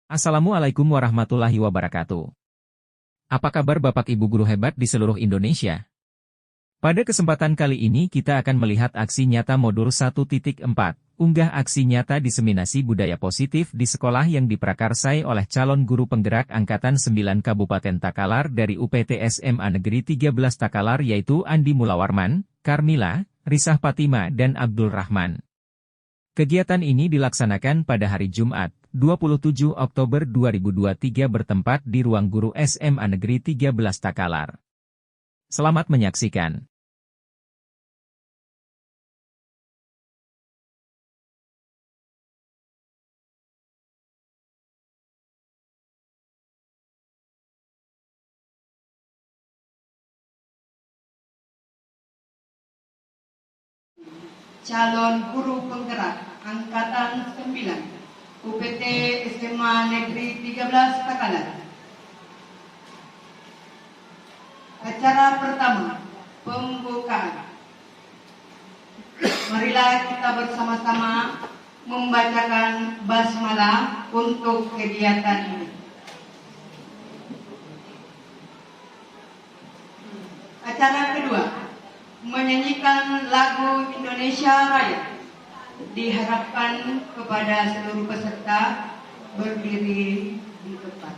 Assalamualaikum warahmatullahi wabarakatuh. Apa kabar Bapak Ibu guru hebat di seluruh Indonesia? Pada kesempatan kali ini kita akan melihat aksi nyata modul 1.4, unggah aksi nyata diseminasi budaya positif di sekolah yang diprakarsai oleh calon guru penggerak Angkatan 9 Kabupaten Takalar dari UPT SMA Negeri 13 Takalar yaitu Andi Mulawarman, Karmila, Risah Fatima dan Abdul Rahman. Kegiatan ini dilaksanakan pada hari Jumat, 27 Oktober 2023 bertempat di Ruang Guru SMA Negeri 13 Takalar. Selamat menyaksikan. Calon guru penggerak Angkatan 9 UPT SMA Negeri 13 Takalar. Acara pertama, pembukaan. Marilah kita bersama-sama membacakan basmalah untuk kegiatan ini. Acara kedua, menyanyikan lagu Indonesia Raya. Diharapkan kepada seluruh peserta berdiri di tempat.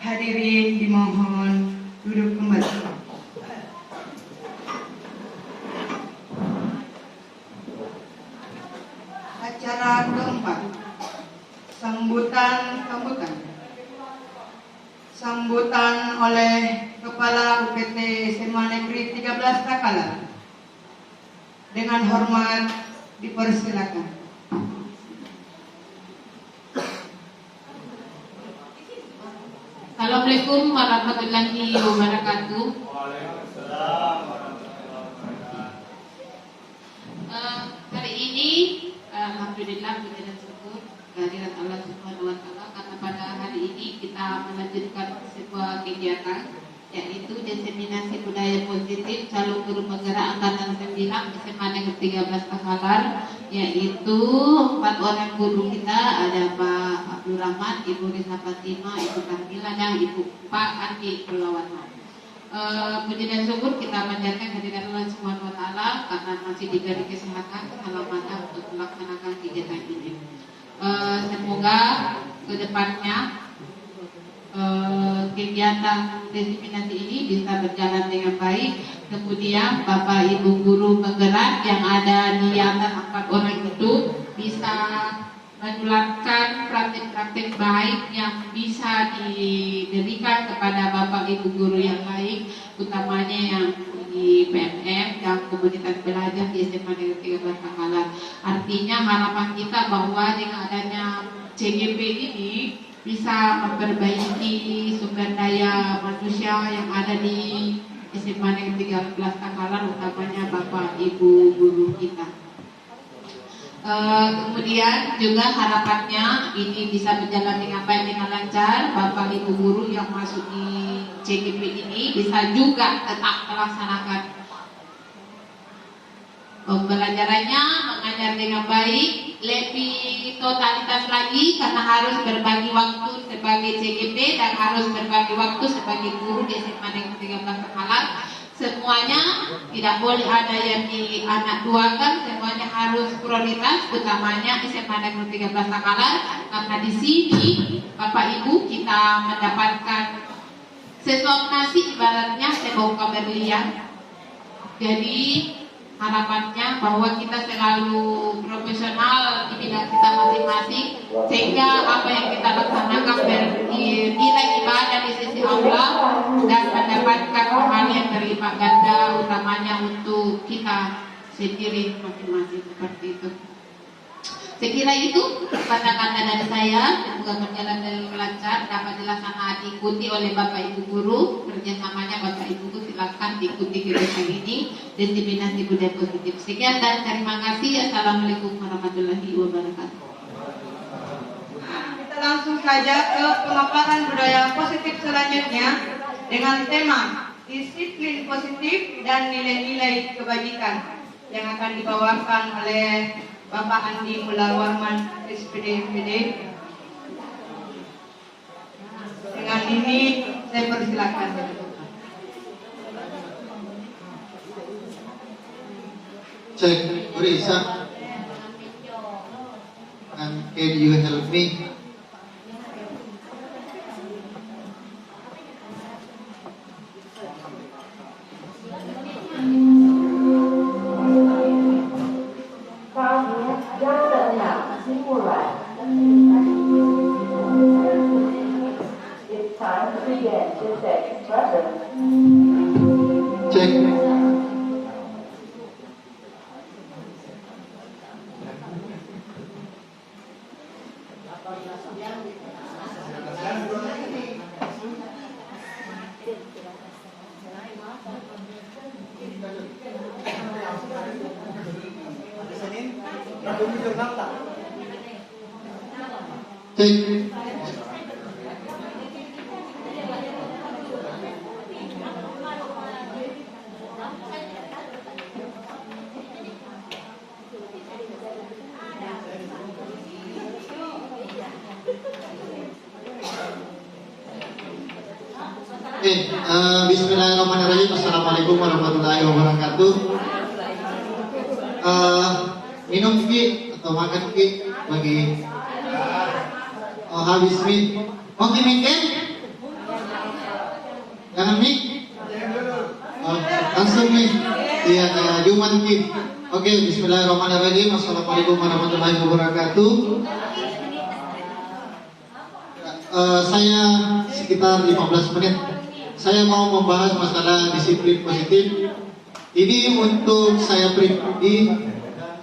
Hadirin dimohon duduk kembali. Acara keempat, sambutan oleh Kepala UPT SMA Negeri 13 Takalar. Dengan hormat dipersilakan. Assalamualaikum warahmatullahi wabarakatuh. Hari ini alhamdulillah puji dan syukur kehadirat Allah Subhanahu wa taala karena pada hari ini kita melanjutkan sebuah kegiatan yaitu diseminasi budaya positif calon guru penggerak Angkatan 9 SMA Negeri 13 Takalar, yaitu 4 orang guru kita, ada Pak Abdul Rahman, Ibu Risah Fatima, Ibu Karmila, dan Ibu Pak Andi Mulawarman. Puji dan syukur kita panjatkan kehadirat Allah Subhanahu wa taala karena masih diberi kesehatan keselamatan untuk melaksanakan kegiatan ini. Semoga kedepannya kegiatan diseminasi ini bisa berjalan dengan baik. Kemudian Bapak Ibu guru penggerak yang ada di atas 4 orang itu bisa menularkan praktik-praktik baik yang bisa diberikan kepada Bapak Ibu guru yang lain, utamanya yang di PMM dan komunitas belajar di SMA Negeri 13 Takalar. Artinya harapan kita bahwa dengan adanya CGP ini bisa memperbaiki sumber daya manusia yang ada di SMA Negeri 13 Takalar, utamanya Bapak Ibu guru kita. Kemudian juga harapannya ini bisa berjalan dengan baik, dengan lancar. Bapak Ibu guru yang masuk di CGP ini bisa juga tetap melaksanakan pembelajarannya, mengajar dengan baik, lebih totalitas lagi karena harus berbagi waktu sebagai CGP dan harus berbagi waktu sebagai guru di SMA Negeri 13 Takalar. Semuanya tidak boleh ada yang di anak duakan, semuanya harus prioritas, utamanya SMA Negeri 13 Takalar, karena di sini Bapak Ibu kita mendapatkan sesuap nasi, ibaratnya sebongkah berlian. Jadi harapannya bahwa kita selalu profesional di bidang kita masing-masing, sehingga apa yang kita laksanakan bernilai ibadah di sisi Allah dan mendapatkan pahala yang berlipat ganda, utamanya untuk kita sendiri masing-masing, seperti itu. Saya kira itu kata-kata dari saya. Semoga berjalan dengan lancar, dapat dilaksanakan, diikuti oleh Bapak Ibu guru. Kerjasamanya Bapak Ibu guru silakan diikuti kegiatan ini, diseminasi budaya positif. Sekian dan terima kasih. Assalamualaikum warahmatullahi wabarakatuh. Kita langsung saja ke pemaparan budaya positif selanjutnya dengan tema disiplin positif dan nilai-nilai kebajikan yang akan dibawakan oleh Bapak Andi Mulawarman, SPD MPD. Dengan ini saya persilakan. Cek, Urisa. And can you help me? Cek. Cek. Bismillahirrahmanirrahim. Assalamualaikum warahmatullahi wabarakatuh. Minum ki atau makan ki bagi habis mi. Oke mungkin jangan mi. Langsung mi. Iya Jumat ki. Oke, Bismillahirrahmanirrahim. Assalamualaikum warahmatullahi wabarakatuh. Saya sekitar 15 menit. Saya mau membahas masalah disiplin positif. Ini untuk saya pribadi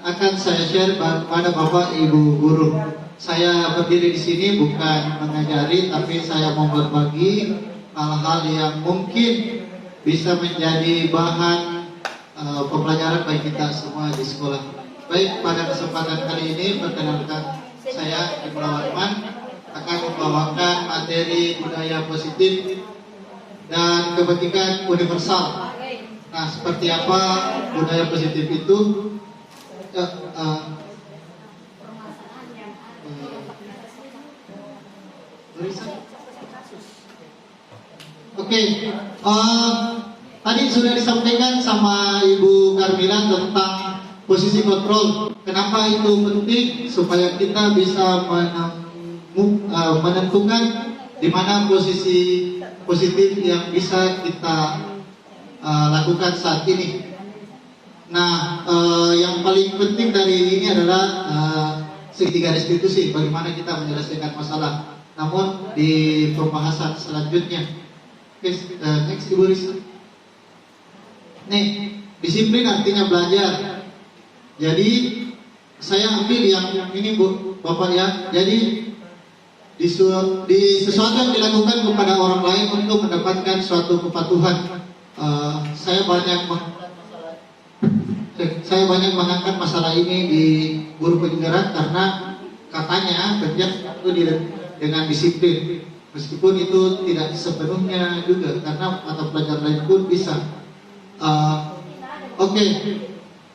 akan saya share pada Bapak Ibu guru. Saya berdiri di sini bukan mengajari, tapi saya mau berbagi hal-hal yang mungkin bisa menjadi bahan pembelajaran bagi kita semua di sekolah. Baik, pada kesempatan kali ini perkenalkan saya Ibnu Warman akan membawakan materi budaya positif dan kebajikan universal. Nah, seperti apa budaya positif itu? Oke, tadi sudah disampaikan sama Ibu Karmila tentang posisi kontrol. Kenapa itu penting? Supaya kita bisa menentukan di mana posisi positif yang bisa kita lakukan saat ini. Nah, yang paling penting dari ini adalah segitiga restitusi, bagaimana kita menyelesaikan masalah. Namun di pembahasan selanjutnya, next Ibu Risa. Nih, disiplin artinya belajar. Jadi saya ambil yang ini Bu, Bapak ya. Jadi di sesuatu yang dilakukan kepada orang lain untuk mendapatkan suatu kepatuhan. Saya banyak mengangkat masalah ini di guru penggerak karena katanya kerja itu dengan disiplin. Meskipun itu tidak sepenuhnya juga karena mata pelajaran lain pun bisa. Oke.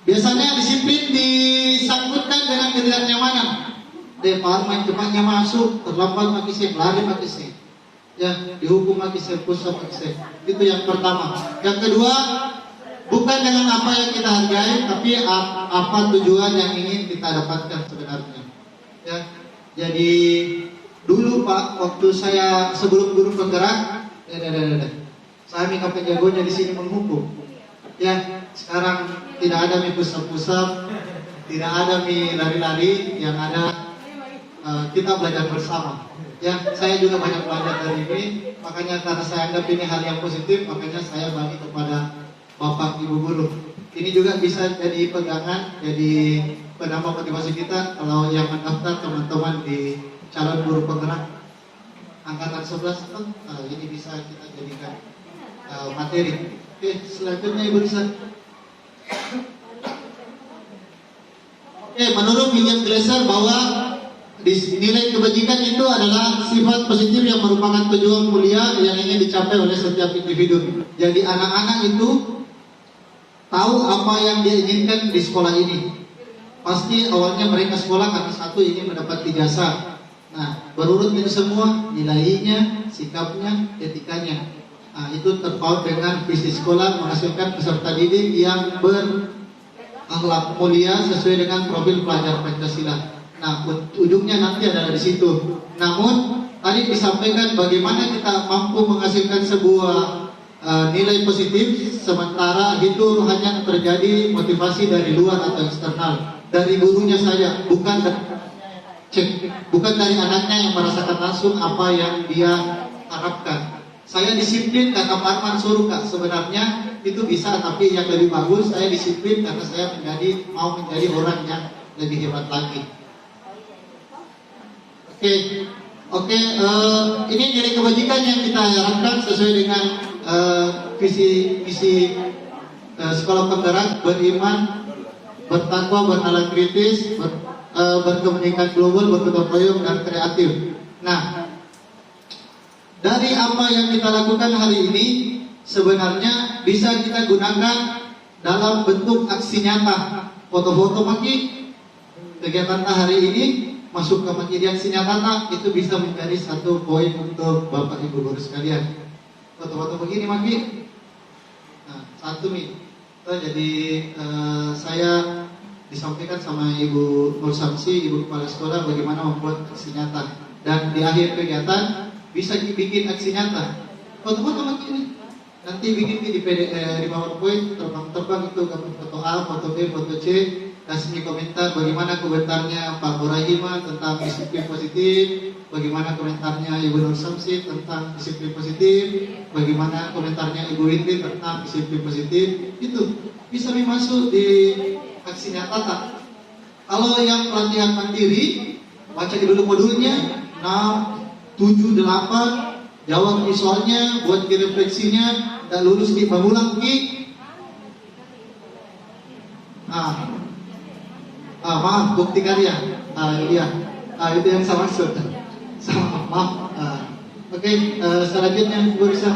Biasanya disiplin disangkutkan dengan ketidaknyamanan. Pak main cepatnya masuk, terlambat maki sih, lari maki sih. Ya, dihukum maki sih, pusat maki sih. Itu yang pertama. Yang kedua, bukan dengan apa yang kita hargai, tapi apa tujuan yang ingin kita dapatkan sebenarnya. Ya, jadi dulu Pak, waktu saya sebelum guru penggerak, saya minta penjagonya di sini menghukum. Ya, sekarang tidak ada mie pusat-pusat, tidak ada mie lari-lari, yang ada kita belajar bersama. Ya, saya juga banyak belajar dari ini, makanya karena saya anggap ini hal yang positif, makanya saya bagi kepada Bapak Ibu guru. Ini juga bisa jadi pegangan, jadi penambah motivasi kita kalau yang mendaftar teman-teman di calon guru penggerak angkatan 11 itu, ini bisa kita jadikan materi. Oke, selanjutnya Ibu Risa. Oke, menurut William Glasser bahwa nilai kebajikan itu adalah sifat positif yang merupakan tujuan mulia yang ingin dicapai oleh setiap individu. Jadi anak-anak itu tahu apa yang dia inginkan di sekolah ini. Pasti awalnya mereka sekolah karena satu ingin mendapat ijazah. Nah, berurut itu semua, nilainya, sikapnya, etikanya. Nah, itu terpaut dengan visi sekolah menghasilkan peserta didik yang berakhlak mulia sesuai dengan profil pelajar Pancasila. Nah, ujungnya nanti adalah di situ. Namun, tadi disampaikan bagaimana kita mampu menghasilkan sebuah nilai positif, sementara itu hanya terjadi motivasi dari luar atau eksternal, dari gurunya saja, bukan dari anaknya yang merasakan langsung apa yang dia harapkan. Saya disiplin karena Pak Arman suruh Kak, sebenarnya itu bisa, tapi yang lebih bagus saya disiplin karena saya mau menjadi orang yang lebih hebat lagi. Oke, ini nilai kebajikan yang kita harapkan sesuai dengan visi sekolah penggerak: beriman, bertakwa, bernalar kritis, berkomunikasi global, bergotong royong, dan kreatif. Nah, dari apa yang kita lakukan hari ini sebenarnya bisa kita gunakan dalam bentuk aksi nyata. Foto-foto maki kegiatan hari ini masuk ke media aksi nyata, itu bisa menjadi satu poin untuk Bapak Ibu guru sekalian. Foto-foto begini maki, nah, satu nih. Jadi saya disampaikan sama Ibu Nur Samsi, Ibu Kepala Sekolah, bagaimana membuat aksi nyata. Dan di akhir kegiatan bisa dibikin aksi nyata. Foto-foto maki ini. Nanti bikin di PowerPoint, terbang-terbang itu gambar foto A, foto B, foto C. Kasih komentar bagaimana komentarnya Pak Borahima tentang disiplin positif, bagaimana komentarnya Ibu Nur Samsi tentang disiplin positif, bagaimana komentarnya Ibu Windy tentang disiplin positif. Itu bisa masuk di aksi nyata. Kalau yang pelatihan mandiri, baca dulu modulnya 6, 7, 8, jawab soalnya, buat refleksinya, dan lulus di mengulang ki. Maaf, bukti karya. Iya, itu yang saya maksud. Maaf. Oke, selanjutnya Ibu Risa.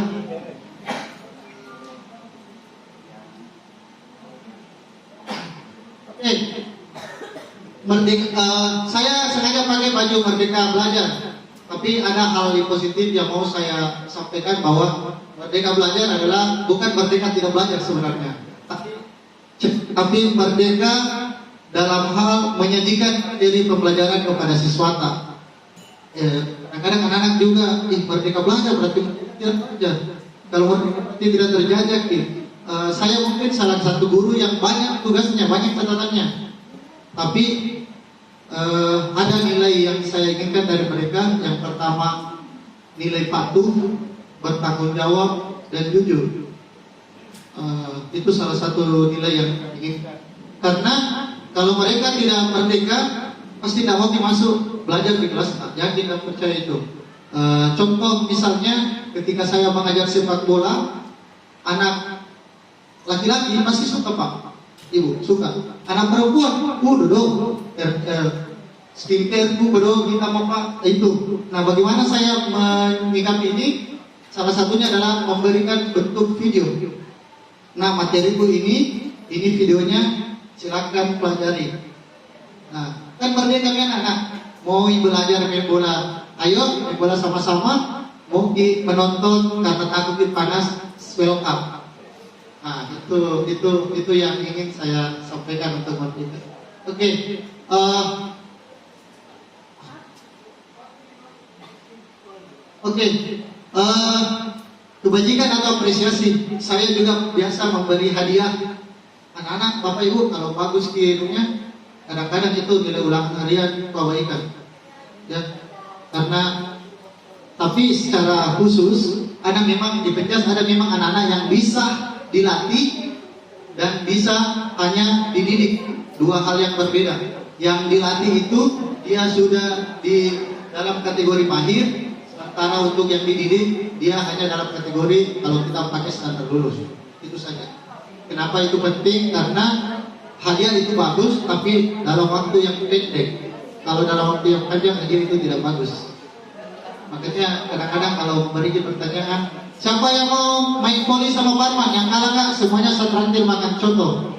Oke, merdeka. Saya sengaja pakai baju Merdeka Belajar, tapi ada hal yang positif yang mau saya sampaikan, bahwa Merdeka Belajar adalah bukan merdeka tidak belajar sebenarnya, tapi merdeka dalam hal menyajikan diri pembelajaran kepada siswata. Kadang-kadang anak-anak juga, merdeka belajar berarti tidak belajar. Kalau merdeka tidak terjajah, saya mungkin salah satu guru yang banyak tugasnya, banyak catatannya, tapi ada nilai yang saya inginkan dari mereka. Yang pertama, nilai patuh, bertanggung jawab, dan jujur. Itu salah satu nilai yang ingin. Karena kalau mereka tidak merdeka, pasti tidak mau masuk belajar di kelas A. Yakin dan percaya itu. Contoh misalnya, ketika saya mengajar sepak bola, anak laki-laki pasti suka Pak, Ibu suka. Anak perempuan, dodong, skincare dodong, kita mau Pak itu. Nah, bagaimana saya menyikapi ini? Salah satunya adalah memberikan bentuk video. Nah, materiku ini videonya, silakan pelajari. Nah, kan merdeka kan anak, mau belajar main bola, ayo main bola sama-sama. Mau menonton karena takut panas, welcome. Nah, itu yang ingin saya sampaikan untuk mereka. Oke, kebajikan atau apresiasi. Saya juga biasa memberi hadiah anak-anak, Bapak Ibu, kalau bagus kirimnya, kadang-kadang itu nilai ulang harian kebaikan. Ya, karena tapi secara khusus ada memang di Penjas ada memang anak-anak yang bisa dilatih dan bisa hanya dididik. Dua hal yang berbeda. Yang dilatih itu dia sudah di dalam kategori mahir, sementara untuk yang dididik dia hanya dalam kategori kalau kita pakai standar lulus. Itu saja. Kenapa itu penting? Karena hadiah itu bagus, tapi dalam waktu yang pendek. Kalau dalam waktu yang panjang hadiah itu tidak bagus. Makanya kadang-kadang kalau memberi pertanyaan, siapa yang mau main voli sama barman? Yang kalah nggak? Semuanya setrantil makan contoh.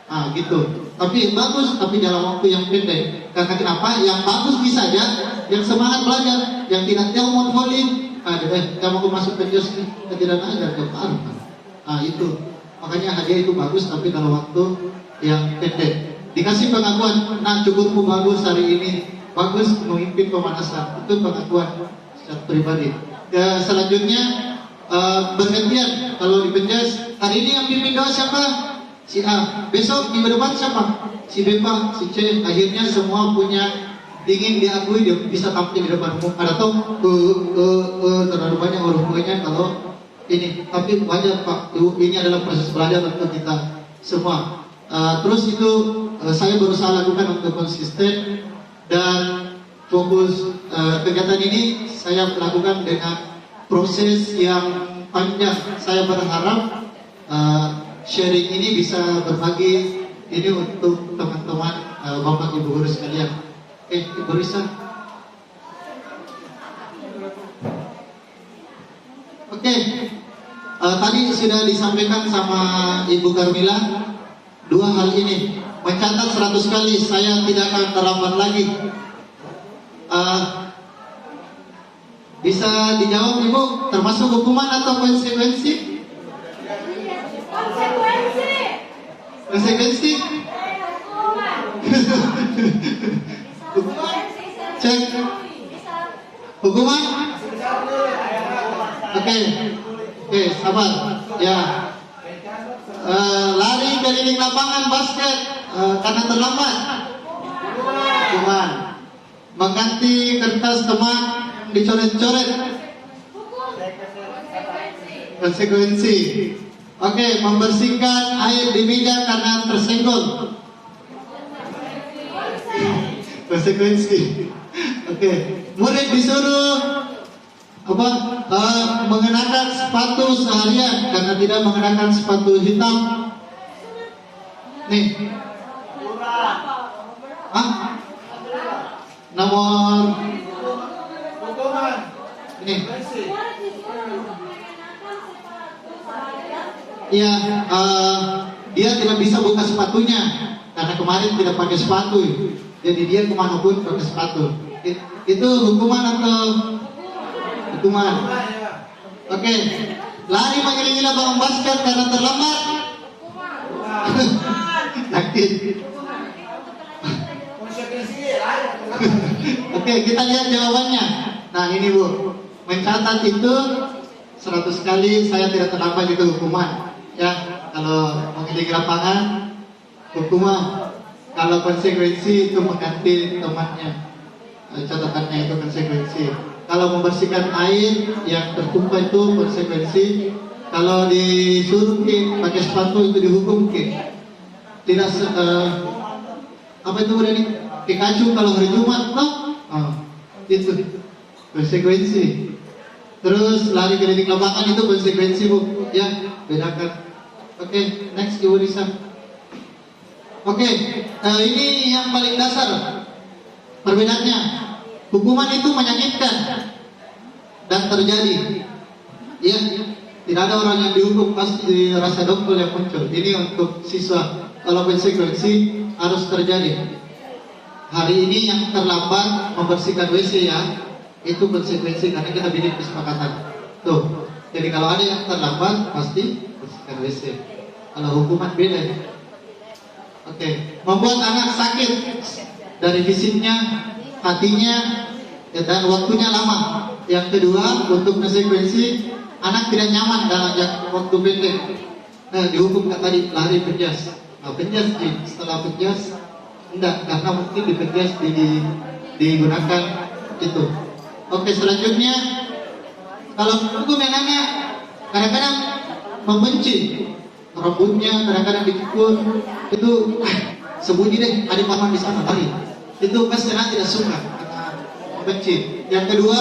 Ah gitu. Tapi bagus, tapi dalam waktu yang pendek. Karena kenapa? Yang bagus bisa aja, yang semangat belajar, yang tidak tahu mau voli, kamu mau masuk penjus nih, tidak ajar ke barman. Ah itu. Makanya hadiah itu bagus, tapi dalam waktu yang pendek. Dikasih pengakuan, nah cukupmu bagus hari ini. Bagus memimpin pemanasan, itu pengakuan secara pribadi. Ya, selanjutnya bergantian. Kalau di Penjas hari ini yang pimpin doa siapa? Si A. Besok minggu depan siapa? Si B, Pak, si C. Akhirnya semua punya ingin diakui, dia bisa tampil di depan umum. Ada tuh terlalu banyak huruf-hurufnya kalau ini. Tapi wajar Pak, ini adalah proses belajar untuk kita semua. Terus itu saya berusaha lakukan untuk konsisten dan fokus. Kegiatan ini saya lakukan dengan proses yang panjang. Saya berharap sharing ini bisa berbagi ini untuk teman-teman Bapak Ibu guru sekalian. Ibu Risa. Tadi sudah disampaikan sama Ibu Carmila dua hal ini. Mencatat 100 kali, saya tidak akan terlambat lagi. Bisa dijawab Ibu, termasuk hukuman atau konsekuensi? Konsekuensi? Cek. Hukuman? Oke, sabar. Ya. Lari keliling lapangan basket karena terlambat. Hukuman. Mengganti kertas teman dicoret-coret. Konsekuensi. Oke, membersihkan air di meja karena tersenggol. Konsekuensi. Oke, murid disuruh mengenakan sepatu seharian karena tidak mengenakan sepatu hitam. Nih. Nomor ini. Iya, dia tidak bisa buka sepatunya karena kemarin tidak pakai sepatu. Jadi dia kemanapun pakai sepatu. Itu hukuman atau hukuman? Oke. Lari mengelilingi lapangan basket karena terlambat. Yakin? Oke, kita lihat jawabannya. Nah ini Bu, mencatat itu 100 kali saya tidak terlambat itu hukuman. Ya, kalau mengelilingi lapangan hukuman. Kalau konsekuensi itu mengganti temannya. Catatannya itu konsekuensi. Kalau membersihkan air yang tertumpah itu konsekuensi. Kalau disuruh pakai sepatu itu dihukum tidak apa itu udah nih Pikachu kalau hari Jumat itu konsekuensi. Terus lari keliling lapangan itu konsekuensi bu, ya bedakan. Oke, next Ibu Risa. Oke, ini yang paling dasar perbedaannya. Hukuman itu menyakitkan dan terjadi. Ya, tidak ada orang yang dihukum pasti rasa dongkol yang muncul. Ini untuk siswa. Kalau konsekuensi harus terjadi. Hari ini yang terlambat membersihkan WC ya, itu konsekuensi karena kita bikin kesepakatan. Tuh, jadi kalau ada yang terlambat pasti bersihkan WC. Kalau hukuman beda. Oke, membuat anak sakit dari fisiknya, hatinya, dan waktunya lama. Yang kedua, untuk konsekuensi anak tidak nyaman dalam waktu pendek. Nah, dihukum tadi lari penjas. Nah, penjas setelah penjas enggak, karena mungkin di penjas digunakan itu. Oke, selanjutnya kalau hukum yang anak kadang-kadang membenci rambutnya, kadang-kadang dipukul itu sembunyi deh, ada paman di sana lari. Itu pasti anak tidak suka karena membenci. Yang kedua,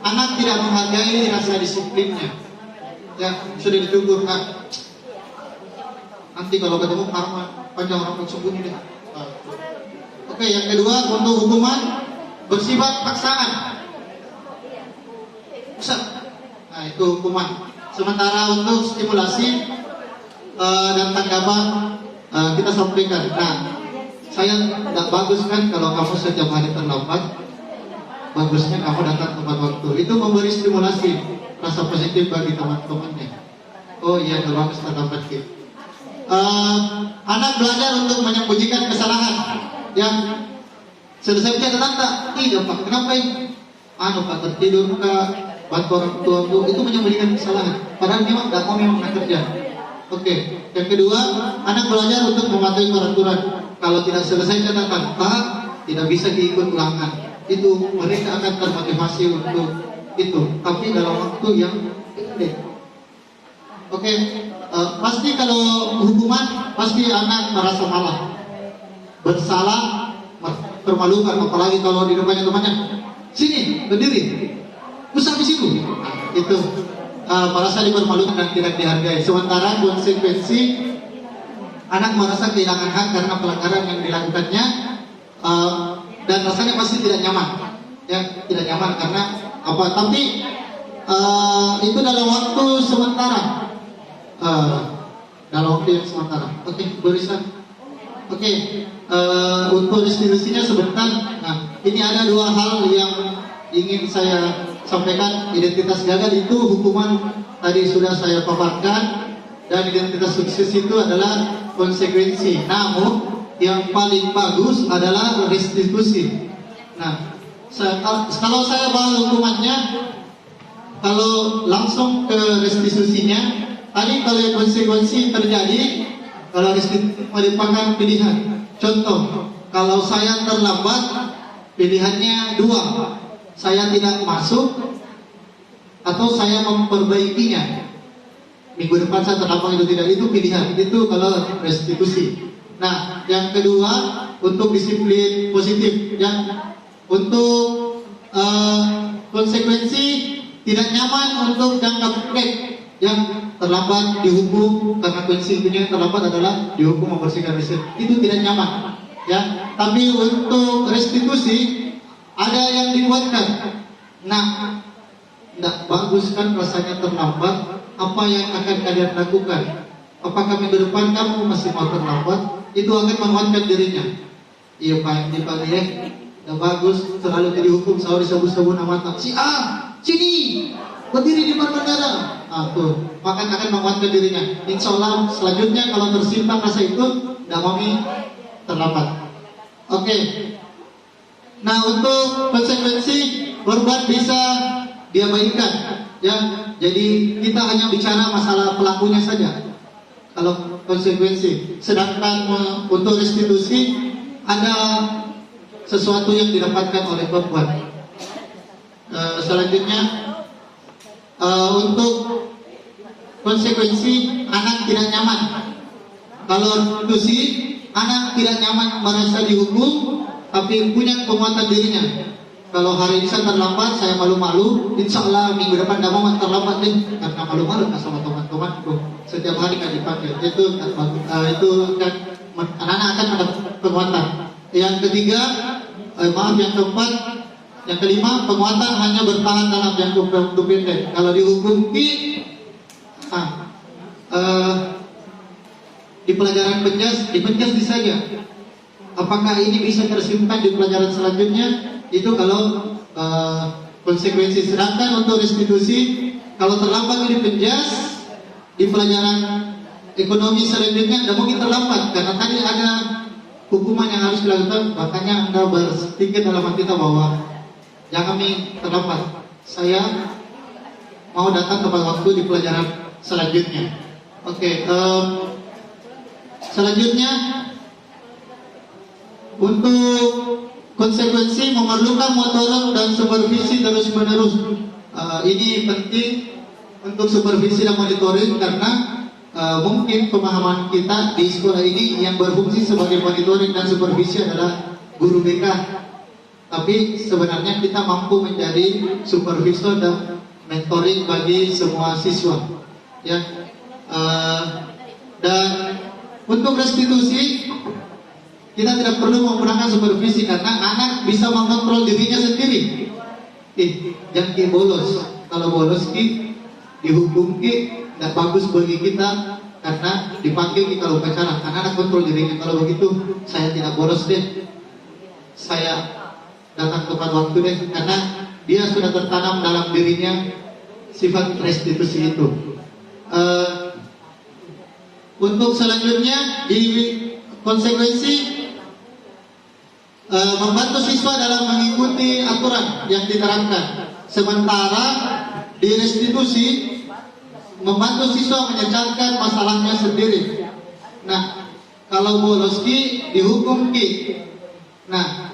anak tidak menghargai rasa disiplinnya. Ya, sudah ditegur kan. Nanti kalau ketemu paman panjang rambut sembunyi deh. Oke, yang kedua untuk hukuman bersifat paksaan. Pusat. Nah, itu hukuman. Sementara untuk stimulasi dan tanggapan kita sampaikan. Nah, saya tidak bagus kan kalau kamu setiap hari terlambat. Bagusnya kamu datang tepat waktu. Itu memberi stimulasi rasa positif bagi teman-temannya. Oh iya, kalau bagus terlambat gitu. Anak belajar untuk menyembunyikan kesalahan. Yang selesai catatan tak? Tidak pak, kenapa ini? Pak tertidur kak, bantu orang tua itu menyembunyikan kesalahan. Padahal memang tidak mau memang kerja. Oke, yang kedua, anak belajar untuk mematuhi peraturan. Kalau tidak selesai catatan, pak tidak bisa diikut ulangan. Itu mereka akan termotivasi untuk itu, tapi dalam waktu yang pendek. Oke, pasti kalau hukuman pasti anak merasa malah, bersalah, termalukan, apalagi kalau di depannya temannya. Sini, berdiri, pusat di situ. Nah, itu merasa dipermalukan dan tidak dihargai. Sementara konsekuensi anak merasa kehilangan hak karena pelanggaran yang dilakukannya, dan rasanya pasti tidak nyaman. Ya, tidak nyaman karena apa? Tapi itu dalam waktu sementara. Dalam waktu yang sementara. Oke, barisan. Oke, untuk distribusinya sebentar. Nah, ini ada dua hal yang ingin saya sampaikan. Identitas gagal itu hukuman tadi sudah saya paparkan, dan identitas sukses itu adalah konsekuensi. Namun yang paling bagus adalah restitusi. Nah, kalau saya bahas hukumannya, kalau langsung ke restitusinya, tadi kalau konsekuensi terjadi, kalau restitusi merupakan pilihan. Contoh, kalau saya terlambat, pilihannya dua, saya tidak masuk atau saya memperbaikinya. Minggu depan saya terlambat itu tidak, itu pilihan. Itu kalau restitusi. Nah, yang kedua untuk disiplin positif. Yang untuk konsekuensi tidak nyaman untuk jangka pendek. Yang terlambat dihukum karena konsekuensinya terlambat adalah dihukum membersihkan WC. Itu tidak nyaman. Ya, tapi untuk restitusi ada yang dibuatkan. Nah, tidak bagus kan rasanya terlambat. Apa yang akan kalian lakukan? Apakah minggu depan kamu masih mau terlambat? Itu akan menguatkan dirinya. Iya pak, ya. Tidak bagus selalu dihukum selalu disebut-sebut nama tak. Si A, sini, berdiri di depan bandara. Tuh, maka akan menguatkan dirinya. Insya Allah selanjutnya kalau tersimpan rasa itu, tidak mau terlambat. Oke. Nah, untuk konsekuensi korban bisa diabaikan, ya. Jadi kita hanya bicara masalah pelakunya saja. Kalau konsekuensi, sedangkan untuk restitusi ada sesuatu yang didapatkan oleh korban. Selanjutnya untuk konsekuensi anak tidak nyaman. Kalau institusi, anak tidak nyaman merasa dihukum, tapi punya penguatan dirinya. Kalau hari ini saya terlambat, saya malu-malu, insya Allah minggu depan tidak mau terlambat deh, karena malu-malu sama teman-temanku. Setiap hari kan dipanggil, itu kan anak-anak akan mendapat penguatan. Yang ketiga, yang keempat, yang kelima, penguatan hanya bertahan dalam jangka waktu pendek. Kalau dihukum di pelajaran dipenjas saja. Apakah ini bisa tersimpan di pelajaran selanjutnya? Itu kalau konsekuensi. Sedangkan untuk restitusi, kalau terlambat dipenjas, di pelajaran ekonomi selanjutnya tidak mungkin terlambat, karena tadi ada hukuman yang harus dilakukan. Makanya Anda berpikir dalam hati kita bahwa jangan terlambat, saya mau datang tepat waktu di pelajaran selanjutnya. Oke, selanjutnya untuk konsekuensi memerlukan monitoring dan supervisi terus-menerus. Ini penting untuk supervisi dan monitoring karena mungkin pemahaman kita di sekolah ini yang berfungsi sebagai monitoring dan supervisi adalah guru BK. Tapi sebenarnya kita mampu menjadi supervisor dan mentoring bagi semua siswa. Ya, dan untuk restitusi kita tidak perlu menggunakan supervisi karena anak bisa mengontrol dirinya sendiri. Jangan bolos. Kalau bolos dihukum tidak bagus bagi kita karena dipanggil kalau upacara. Anak kontrol dirinya. Kalau begitu saya tidak bolos deh. Saya datang tepat waktu deh karena dia sudah tertanam dalam dirinya sifat restitusi itu. Untuk selanjutnya di konsekuensi membantu siswa dalam mengikuti aturan yang diterapkan. Sementara di restitusi membantu siswa menyelesaikan masalahnya sendiri. Nah, kalau bolos dihukum Nah,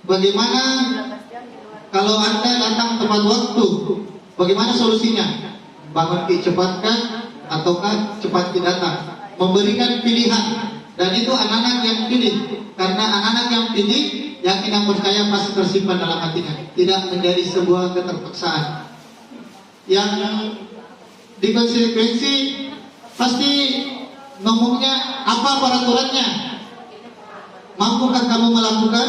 bagaimana kalau Anda datang tepat waktu? Bagaimana solusinya? Bangun cepatkan ataukah cepat datang? Memberikan pilihan. Dan itu anak-anak yang pilih. Karena anak-anak yang pilih, yakin yang percaya pasti tersimpan dalam hatinya. Tidak menjadi sebuah keterpaksaan. Yang di konsekuensi pasti ngomongnya apa peraturannya? Mampukah kamu melakukan?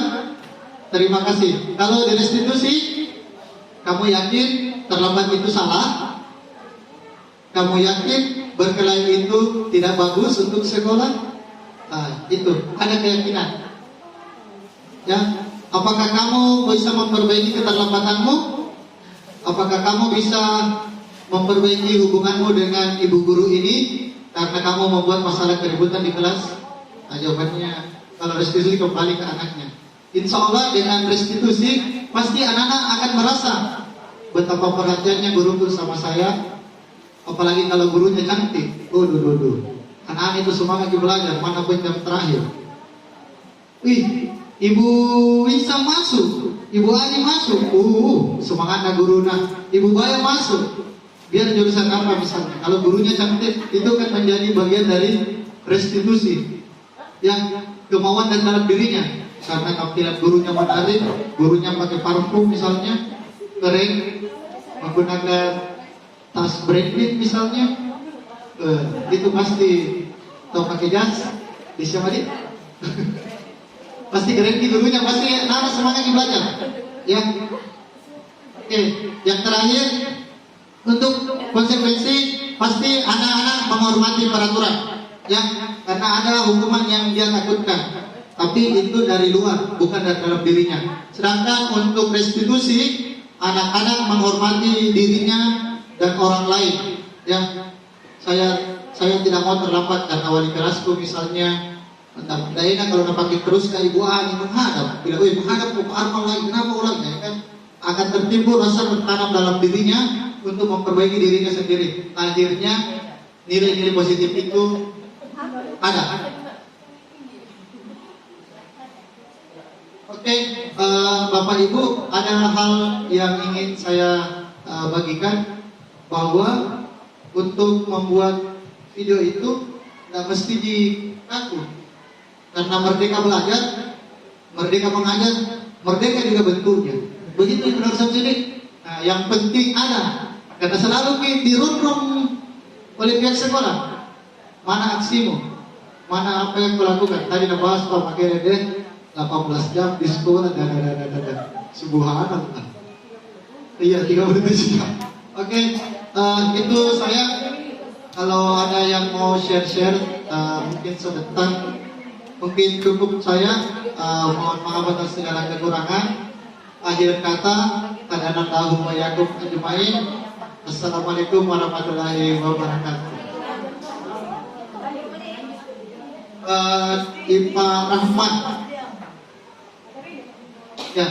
Terima kasih. Kalau di restitusi, kamu yakin terlambat itu salah? Kamu yakin berkelahi itu tidak bagus untuk sekolah? Itu ada keyakinan. Ya, apakah kamu bisa memperbaiki keterlambatanmu? Apakah kamu bisa memperbaiki hubunganmu dengan ibu guru ini karena kamu membuat masalah keributan di kelas? Jawabannya, kalau restitusi kembali ke anaknya. Insya Allah dengan restitusi pasti anak-anak akan merasa betapa perhatiannya guru sama saya. Apalagi kalau gurunya cantik. Anak-anak itu semangat belajar, mana pun jam terakhir. Ibu Isa masuk, Ibu Ali masuk. Semangatnya guruna. Ibu Baya masuk. Biar jurusan apa misalnya. Kalau gurunya cantik, itu kan menjadi bagian dari restitusi. Yang kemauan dan dalam dirinya. Karena tampilan gurunya menarik, gurunya pakai parfum misalnya, keren, menggunakan tas branded misalnya, itu pasti atau pakai jas, bisa mati. Pasti keren gurunya, pasti anak semangat belajar. Ya, oke. Yang terakhir untuk konsekuensi pasti anak-anak menghormati peraturan. Ya, karena ada hukuman yang dia takutkan. Tapi itu dari luar, bukan dari dalam dirinya. Sedangkan untuk restitusi, anak-anak menghormati dirinya dan orang lain. Ya, saya tidak mau terlambat karena wali kelasku misalnya, tidak enak kalau nampaknya terus ke ibu ani menghadap. Bila menghadap ke armal lagi, kenapa ulang? Ya kan akan tertimbul rasa tertanam dalam dirinya untuk memperbaiki dirinya sendiri. Akhirnya nilai-nilai positif itu ada. Oke, Bapak Ibu, ada hal yang ingin saya bagikan bahwa untuk membuat video itu nggak mesti di aku, karena merdeka belajar, merdeka mengajar, merdeka juga bentuknya. Begitu Saudara Samsudin. Nah, yang penting ada, karena selalu dirundung oleh pihak sekolah. Mana aksimu? Mana apa yang kau lakukan? Tadi kita bahas pakai deh 18 jam di sekolah dan subhanallah. Iya 37 jam. Oke, itu saya. Kalau ada yang mau share, mungkin sebentar. Mungkin cukup saya. Mohon maaf atas segala kekurangan. Akhir kata, kadang-kadang wa yakum ajmain. Assalamualaikum warahmatullahi wabarakatuh. Ipa Rahman. Ya.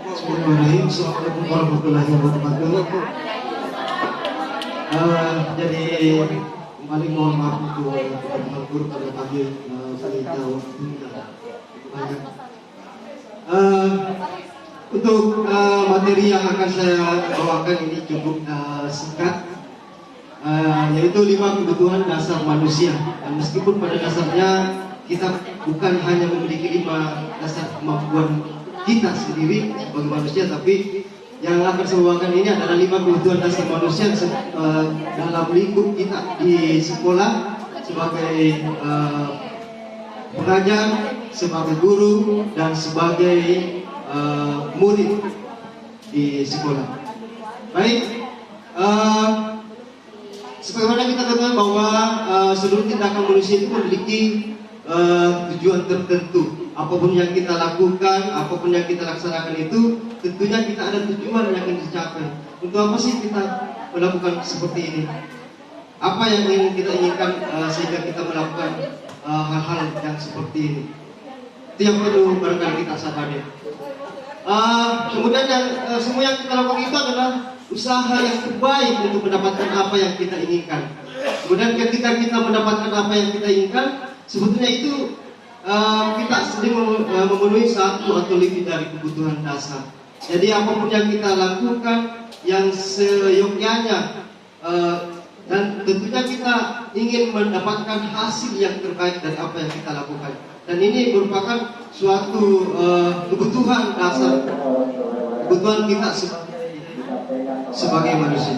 Bismillahirrahmanirrahim. Assalamualaikum warahmatullahi wabarakatuh. Jadi kembali mohon maaf untuk berhubur pada pagi cerita waktu banyak. Untuk materi yang akan saya bawakan ini cukup singkat, yaitu 5 kebutuhan dasar manusia. Dan meskipun pada dasarnya kita bukan hanya memiliki 5 dasar kemampuan kita sendiri sebagai manusia, tapi yang akan saya bawakan ini adalah 5 kebutuhan dasar manusia dalam lingkup kita di sekolah sebagai pengajar, sebagai guru, dan sebagai murid di sekolah. Baik, sebagaimana kita ketahui bahwa seluruh tindakan manusia itu memiliki tujuan tertentu. Apapun yang kita lakukan, apapun yang kita laksanakan itu, tentunya kita ada tujuan yang akan dicapai. Untuk apa sih kita melakukan seperti ini? Apa yang ingin kita inginkan sehingga kita melakukan hal-hal yang seperti ini? Itu yang perlu barangkali kita sadari. Kemudian semua yang kita lakukan itu adalah usaha yang terbaik untuk mendapatkan apa yang kita inginkan. Kemudian ketika kita mendapatkan apa yang kita inginkan, sebetulnya itu kita sedang memenuhi satu atau lebih dari kebutuhan dasar. Jadi apapun yang kita lakukan yang seyogyanya, dan tentunya kita ingin mendapatkan hasil yang terbaik dari apa yang kita lakukan. Dan ini merupakan suatu kebutuhan dasar, kebutuhan kita sebagai manusia.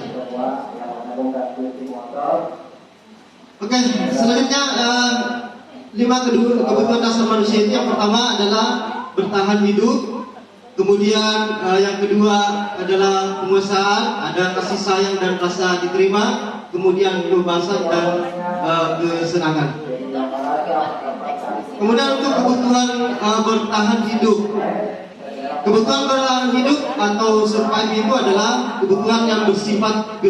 Oke, selanjutnya 5 kebutuhan dasar manusia itu yang pertama adalah bertahan hidup, kemudian yang kedua adalah penguasaan, ada kasih sayang dan rasa diterima, kemudian kebebasan dan kesenangan. Kemudian untuk kebutuhan bertahan hidup, kebutuhan bertahan hidup atau survive itu adalah kebutuhan yang bersifat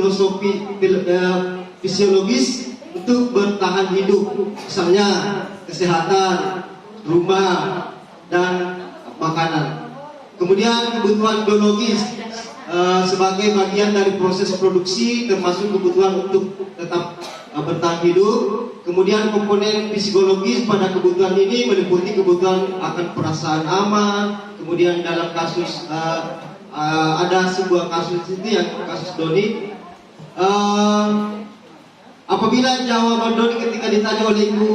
fisiologis untuk bertahan hidup, misalnya kesehatan, rumah, dan makanan. Kemudian kebutuhan biologis sebagai bagian dari proses produksi, termasuk kebutuhan untuk tetap bertahan hidup. Kemudian komponen psikologis pada kebutuhan ini meliputi kebutuhan akan perasaan aman. Kemudian dalam kasus ada sebuah kasus itu yang kasus Doni. Apabila jawaban Doni ketika ditanya oleh Ibu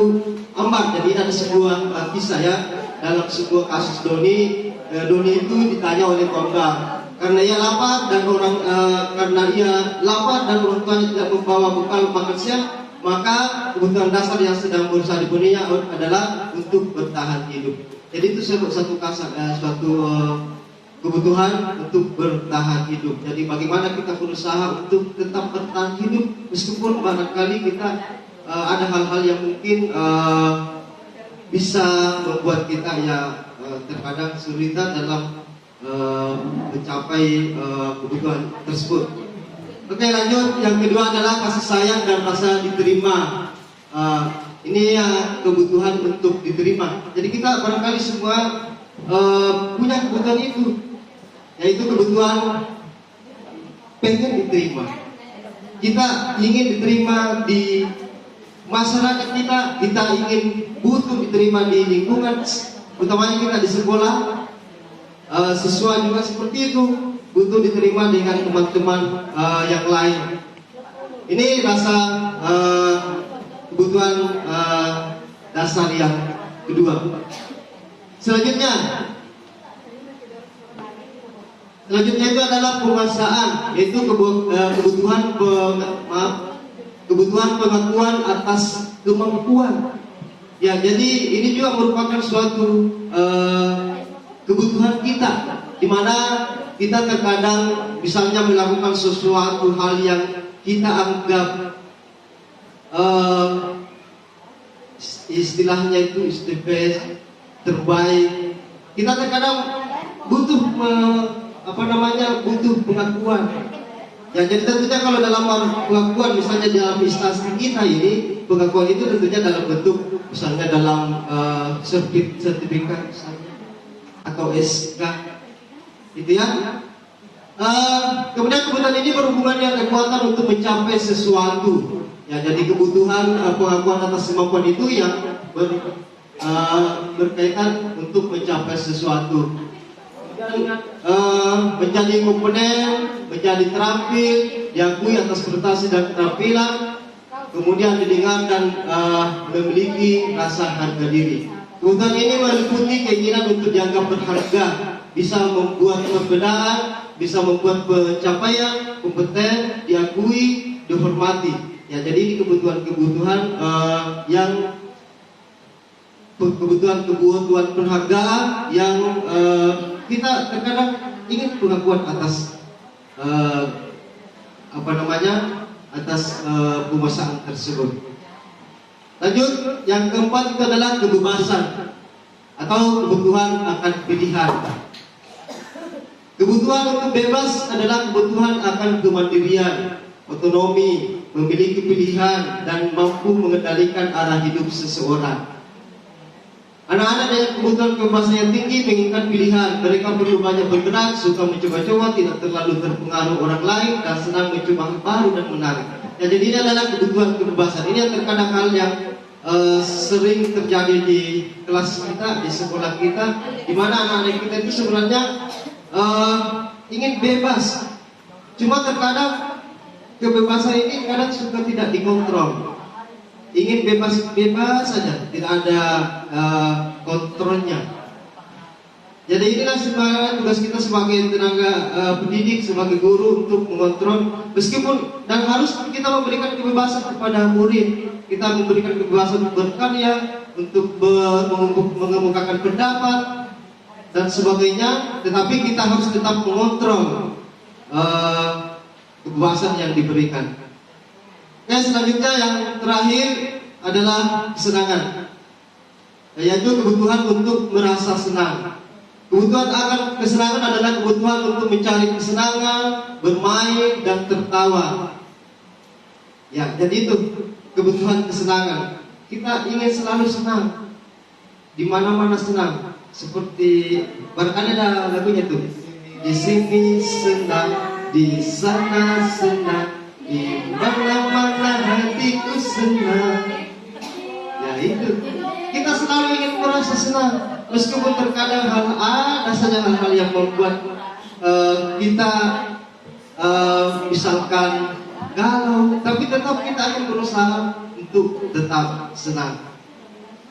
Ambar, jadi ada sebuah kisah ya dalam sebuah kasus Doni. Doni itu ditanya oleh Ambar karena ia lapar dan orang tuanya tidak membawa bekal makan siang, maka kebutuhan dasar yang sedang berusaha dipenuhinya adalah untuk bertahan hidup. Jadi itu suatu kebutuhan untuk bertahan hidup. Jadi bagaimana kita berusaha untuk tetap bertahan hidup meskipun barangkali kita ada hal-hal yang mungkin bisa membuat kita terkadang kesulitan dalam mencapai kebutuhan tersebut. Oke, lanjut. Yang kedua adalah kasih sayang dan rasa diterima. Ini kebutuhan untuk diterima. Jadi kita barangkali semua punya kebutuhan itu, yaitu kebutuhan pengen diterima. Kita ingin diterima di masyarakat kita ingin butuh diterima di lingkungan, utamanya kita di sekolah. Siswa juga seperti itu, butuh diterima dengan teman-teman yang lain. Ini rasa kebutuhan dasar yang kedua. Selanjutnya itu adalah penguasaan, yaitu kebutuhan pengakuan atas kemampuan. Ya, jadi ini juga merupakan suatu kebutuhan kita, di mana kita terkadang misalnya melakukan sesuatu hal yang kita anggap istilahnya itu terbaik. Kita terkadang butuh butuh pengakuan. Ya, jadi tentunya kalau dalam pengakuan, misalnya dalam instansi kita ini, pengakuan itu tentunya dalam bentuk misalnya dalam sertifikat misalnya, atau SK, gitu ya. Kemudian kebutuhan ini berhubungan dengan kekuatan untuk mencapai sesuatu. Ya, jadi kebutuhan pengakuan atas kemampuan itu yang berkaitan untuk mencapai sesuatu. Menjadi kompeten, menjadi terampil, diakui atas prestasi dan keterampilan, kemudian didengar dan memiliki rasa harga diri. Kebutuhan ini meliputi keinginan untuk dianggap berharga, bisa membuat perbedaan, bisa membuat pencapaian, kompeten, diakui, dihormati. Ya, jadi ini kebutuhan yang kebutuhan penghargaan yang kita terkadang ingin pengakuan atas atas penguasaan tersebut. Lanjut, yang keempat itu adalah kebebasan atau kebutuhan akan pilihan. Kebutuhan untuk bebas adalah kebutuhan akan kemandirian, otonomi, memiliki pilihan, dan mampu mengendalikan arah hidup seseorang. Anak-anak dengan kebutuhan kebebasan yang tinggi menginginkan pilihan. Mereka perlu banyak bergerak, suka mencoba-coba, tidak terlalu terpengaruh orang lain, dan senang mencoba hal baru dan menarik. Ya, jadi ini adalah kebutuhan kebebasan. Ini yang terkadang hal yang sering terjadi di kelas kita, di sekolah kita, di mana anak-anak kita itu sebenarnya ingin bebas. Cuma terkadang kebebasan ini kadang suka tidak dikontrol. Ingin bebas-bebas saja, tidak ada kontrolnya. Jadi inilah sebenarnya tugas kita sebagai tenaga pendidik, sebagai guru, untuk mengontrol, meskipun dan harus kita memberikan kebebasan kepada murid. Kita memberikan kebebasan untuk berkarya, untuk mengemukakan pendapat dan sebagainya, tetapi kita harus tetap mengontrol kebebasan yang diberikan. Oke, selanjutnya yang terakhir adalah kesenangan, yaitu kebutuhan untuk merasa senang. Kebutuhan akan kesenangan adalah kebutuhan untuk mencari kesenangan, bermain, dan tertawa. Ya, jadi itu kebutuhan kesenangan. Kita ingin selalu senang, di mana-mana senang. Seperti barangkali ada lagunya tuh. Di sini senang, di sana senang, di mana-mana hatiku senang. Ya itu. Kita selalu ingin merasa senang, meskipun terkadang ada saja hal-hal yang membuat kita misalkan galau, tapi tetap kita akan berusaha untuk tetap senang.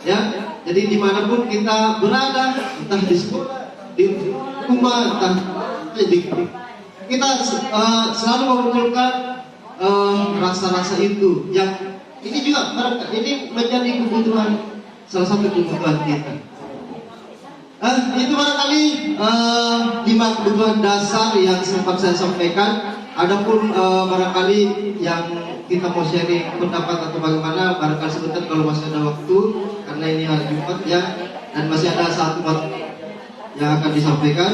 Ya, jadi dimanapun kita berada, entah di sekolah, di rumah, entah kita selalu memunculkan rasa-rasa itu. Yang ini juga ini menjadi kebutuhan, salah satu kebutuhan kita. Itu barangkali 5 kebutuhan dasar yang sempat saya sampaikan. Adapun barangkali yang kita mau sharing pendapat atau bagaimana, barangkali sebentar kalau masih ada waktu, karena ini hari Jumat ya, dan masih ada satu materi yang akan disampaikan.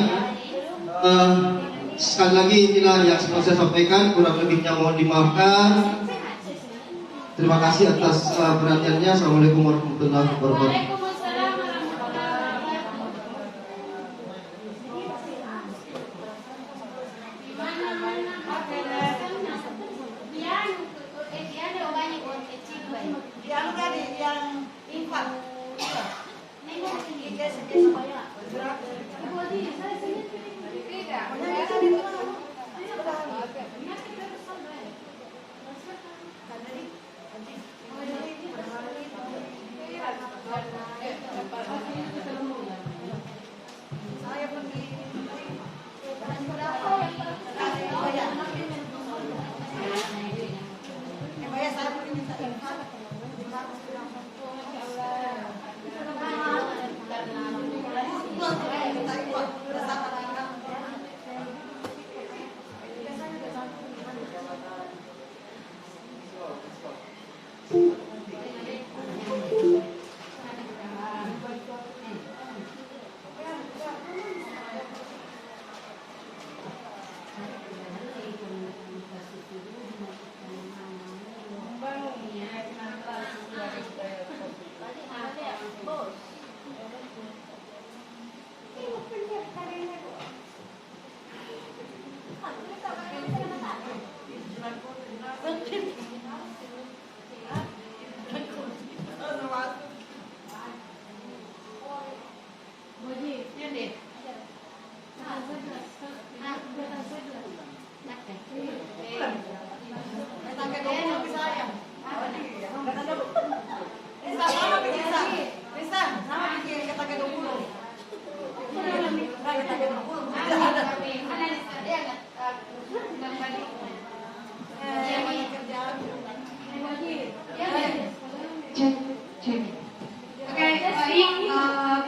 Sekali lagi inilah yang sempat saya sampaikan, kurang lebihnya mohon dimaafkan. Terima kasih atas perhatiannya. Assalamualaikum warahmatullahi wabarakatuh.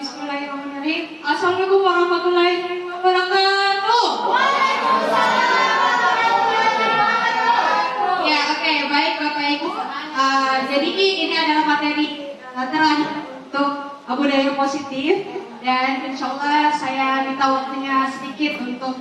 Bismillahirrahmanirrahim. Assalamualaikum warahmatullahi wabarakatuh. Ya, oke, baik Bapak Ibu. Jadi ini adalah materi terakhir untuk budaya positif, dan insya Allah saya minta waktunya sedikit untuk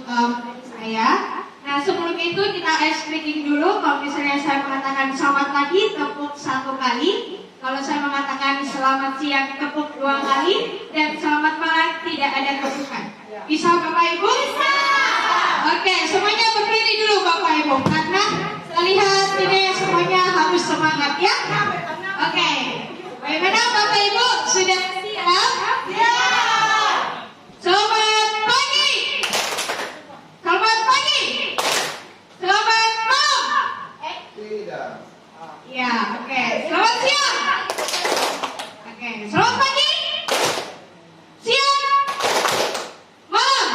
saya. Nah, sebelum itu kita ice breaking dulu. Kalau misalnya saya mengatakan selamat pagi, tepuk 1 kali. Kalau saya mengatakan selamat siang, tepuk 2 kali. Dan selamat malam, tidak ada tepukan. Bisa Bapak Ibu? Bisa! Oke, semuanya berdiri dulu Bapak Ibu, karena lihat ini semuanya harus semangat ya. Oke, bagaimana Bapak Ibu? Sudah siap? Siap! Selamat pagi! Selamat pagi! Selamat malam! Tidak. Ya, oke. Selamat siang! Oke, selamat pagi! Siang! Malam!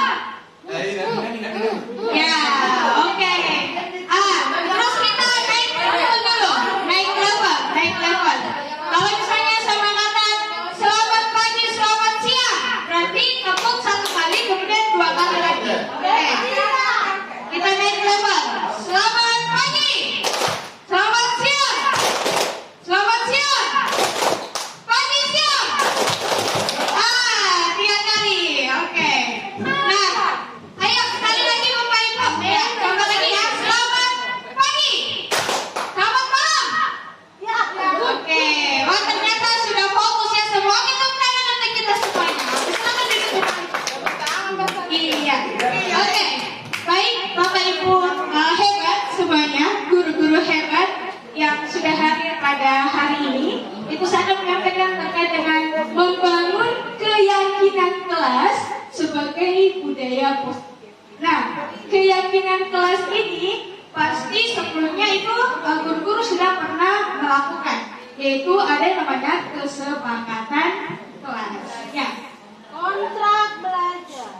Ya, oke. Terus kita naik level dulu. Naik level. Kalau misalnya saya mengatakan selamat pagi, selamat siang, berarti tepuk 1 kali, kemudian 2 kali lagi. Oke. Kita naik level. Selamat pagi. Selamat siang. Selamat siang. Pagi siang. 3 kali. Oke. Nah, ayo sekali lagi Bapak Ibu. Ya, coba lagi ya. Selamat pagi. Selamat malam. Ya. Oke. Wah, ternyata sudah fokus ya semua. Kita tangan untuk kita semuanya. Silakan duduk. Iya. Oke. Baik, Bapak Ibu hebat semuanya, guru-guru hebat yang sudah hadir pada hari ini. Itu saya menyampaikan terkait dengan membangun keyakinan kelas sebagai budaya positif. Nah, keyakinan kelas ini pasti sebelumnya itu guru-guru sudah pernah melakukan, yaitu ada yang namanya kesepakatan kelas. Ya, kontrak belajar.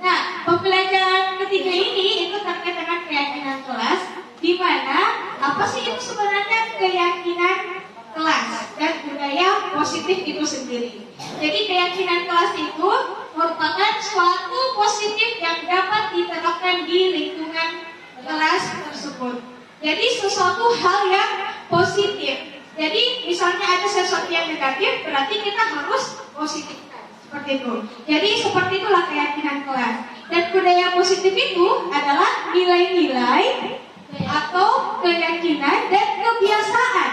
Nah, pembelajaran ketiga ini itu terkait dengan keyakinan kelas, di mana apa sih itu sebenarnya keyakinan kelas dan budaya positif itu sendiri. Jadi keyakinan kelas itu merupakan suatu positif yang dapat diterapkan di lingkungan kelas tersebut. Jadi sesuatu hal yang positif. Jadi misalnya ada sesuatu yang negatif, berarti kita harus positifkan. Seperti itu. Jadi seperti itulah keyakinan kelas. Dan budaya positif itu adalah nilai-nilai atau keyakinan dan kebiasaan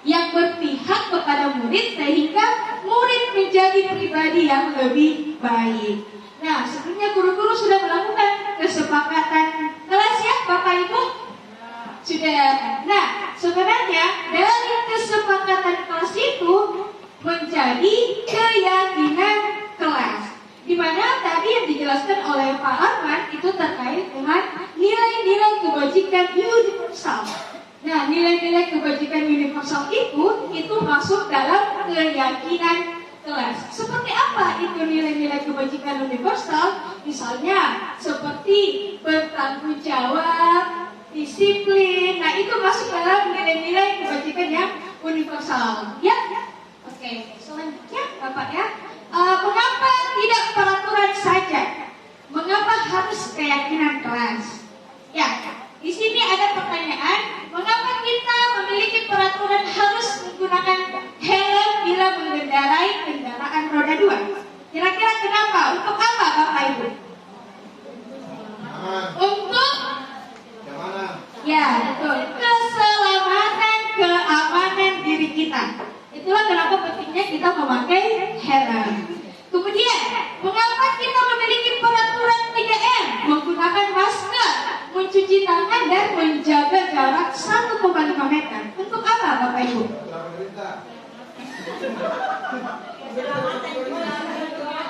yang berpihak kepada murid sehingga murid menjadi pribadi yang lebih baik. Nah, sebelumnya guru-guru sudah melakukan kesepakatan kelas ya, Bapak Ibu? Sudah. Nah, sebenarnya dari kesepakatan kelas itu menjadi keyakinan kelas. Di mana tadi yang dijelaskan oleh Pak Arman itu terkait dengan nilai-nilai kebajikan universal. Nah, nilai-nilai kebajikan universal itu masuk dalam keyakinan kelas. Seperti apa itu nilai-nilai kebajikan universal? Misalnya seperti bertanggung jawab, disiplin. Nah, itu masuk dalam nilai-nilai kebajikan yang universal. Ya? Oke, selanjutnya Bapak ya. Mengapa tidak peraturan saja? Mengapa harus keyakinan kelas? Ya, di sini ada pertanyaan, mengapa kita memiliki peraturan harus menggunakan helm bila mengendarai kendaraan roda 2? Kira-kira kenapa? Untuk apa Bapak Ibu? Untuk ya, betul. Keselamatan, keamanan diri kita. Itulah kenapa pentingnya kita memakai helm. Kemudian, mengapa kita memiliki peraturan 3M? Menggunakan masker, mencuci tangan, dan menjaga jarak 1,5 meter. Untuk apa Bapak Ibu?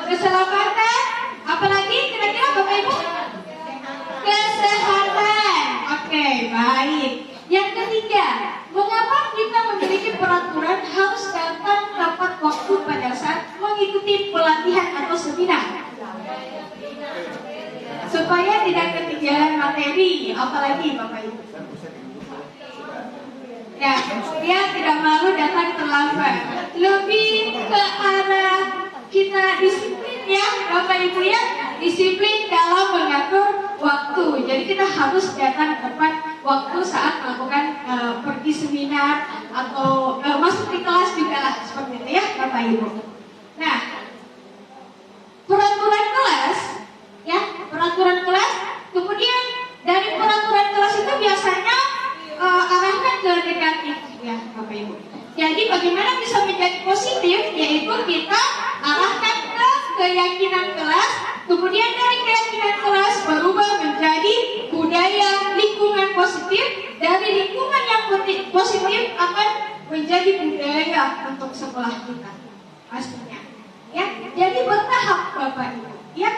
Keselamatan. Apalagi kira-kira Bapak Ibu? Kesehatan. Oke, baik. Yang ketiga, mengapa kita memiliki peraturan harus datang tepat waktu pada saat mengikuti pelatihan atau seminar? Supaya tidak ketinggalan materi, apalagi Bapak Ibu. Ya, dia tidak malu datang terlambat. Lebih ke arah kita disiplin ya, Bapak Ibu ya, disiplin dalam mengatur waktu. Jadi kita harus datang tepat waktu saat melakukan pergi seminar atau masuk di kelas juga lah, seperti itu ya Bapak Ibu. Nah, peraturan kelas ya, peraturan kelas, kemudian dari peraturan kelas itu biasanya arahnya ke negatif ya Bapak Ibu. Jadi bagaimana bisa menjadi positif, yaitu kita arahkan ke keyakinan kelas, kemudian dari keyakinan kelas berubah menjadi budaya lingkungan positif, dari lingkungan yang positif akan menjadi budaya untuk sekolah kita pastinya ya. Jadi bertahap Bapak Ibu ya.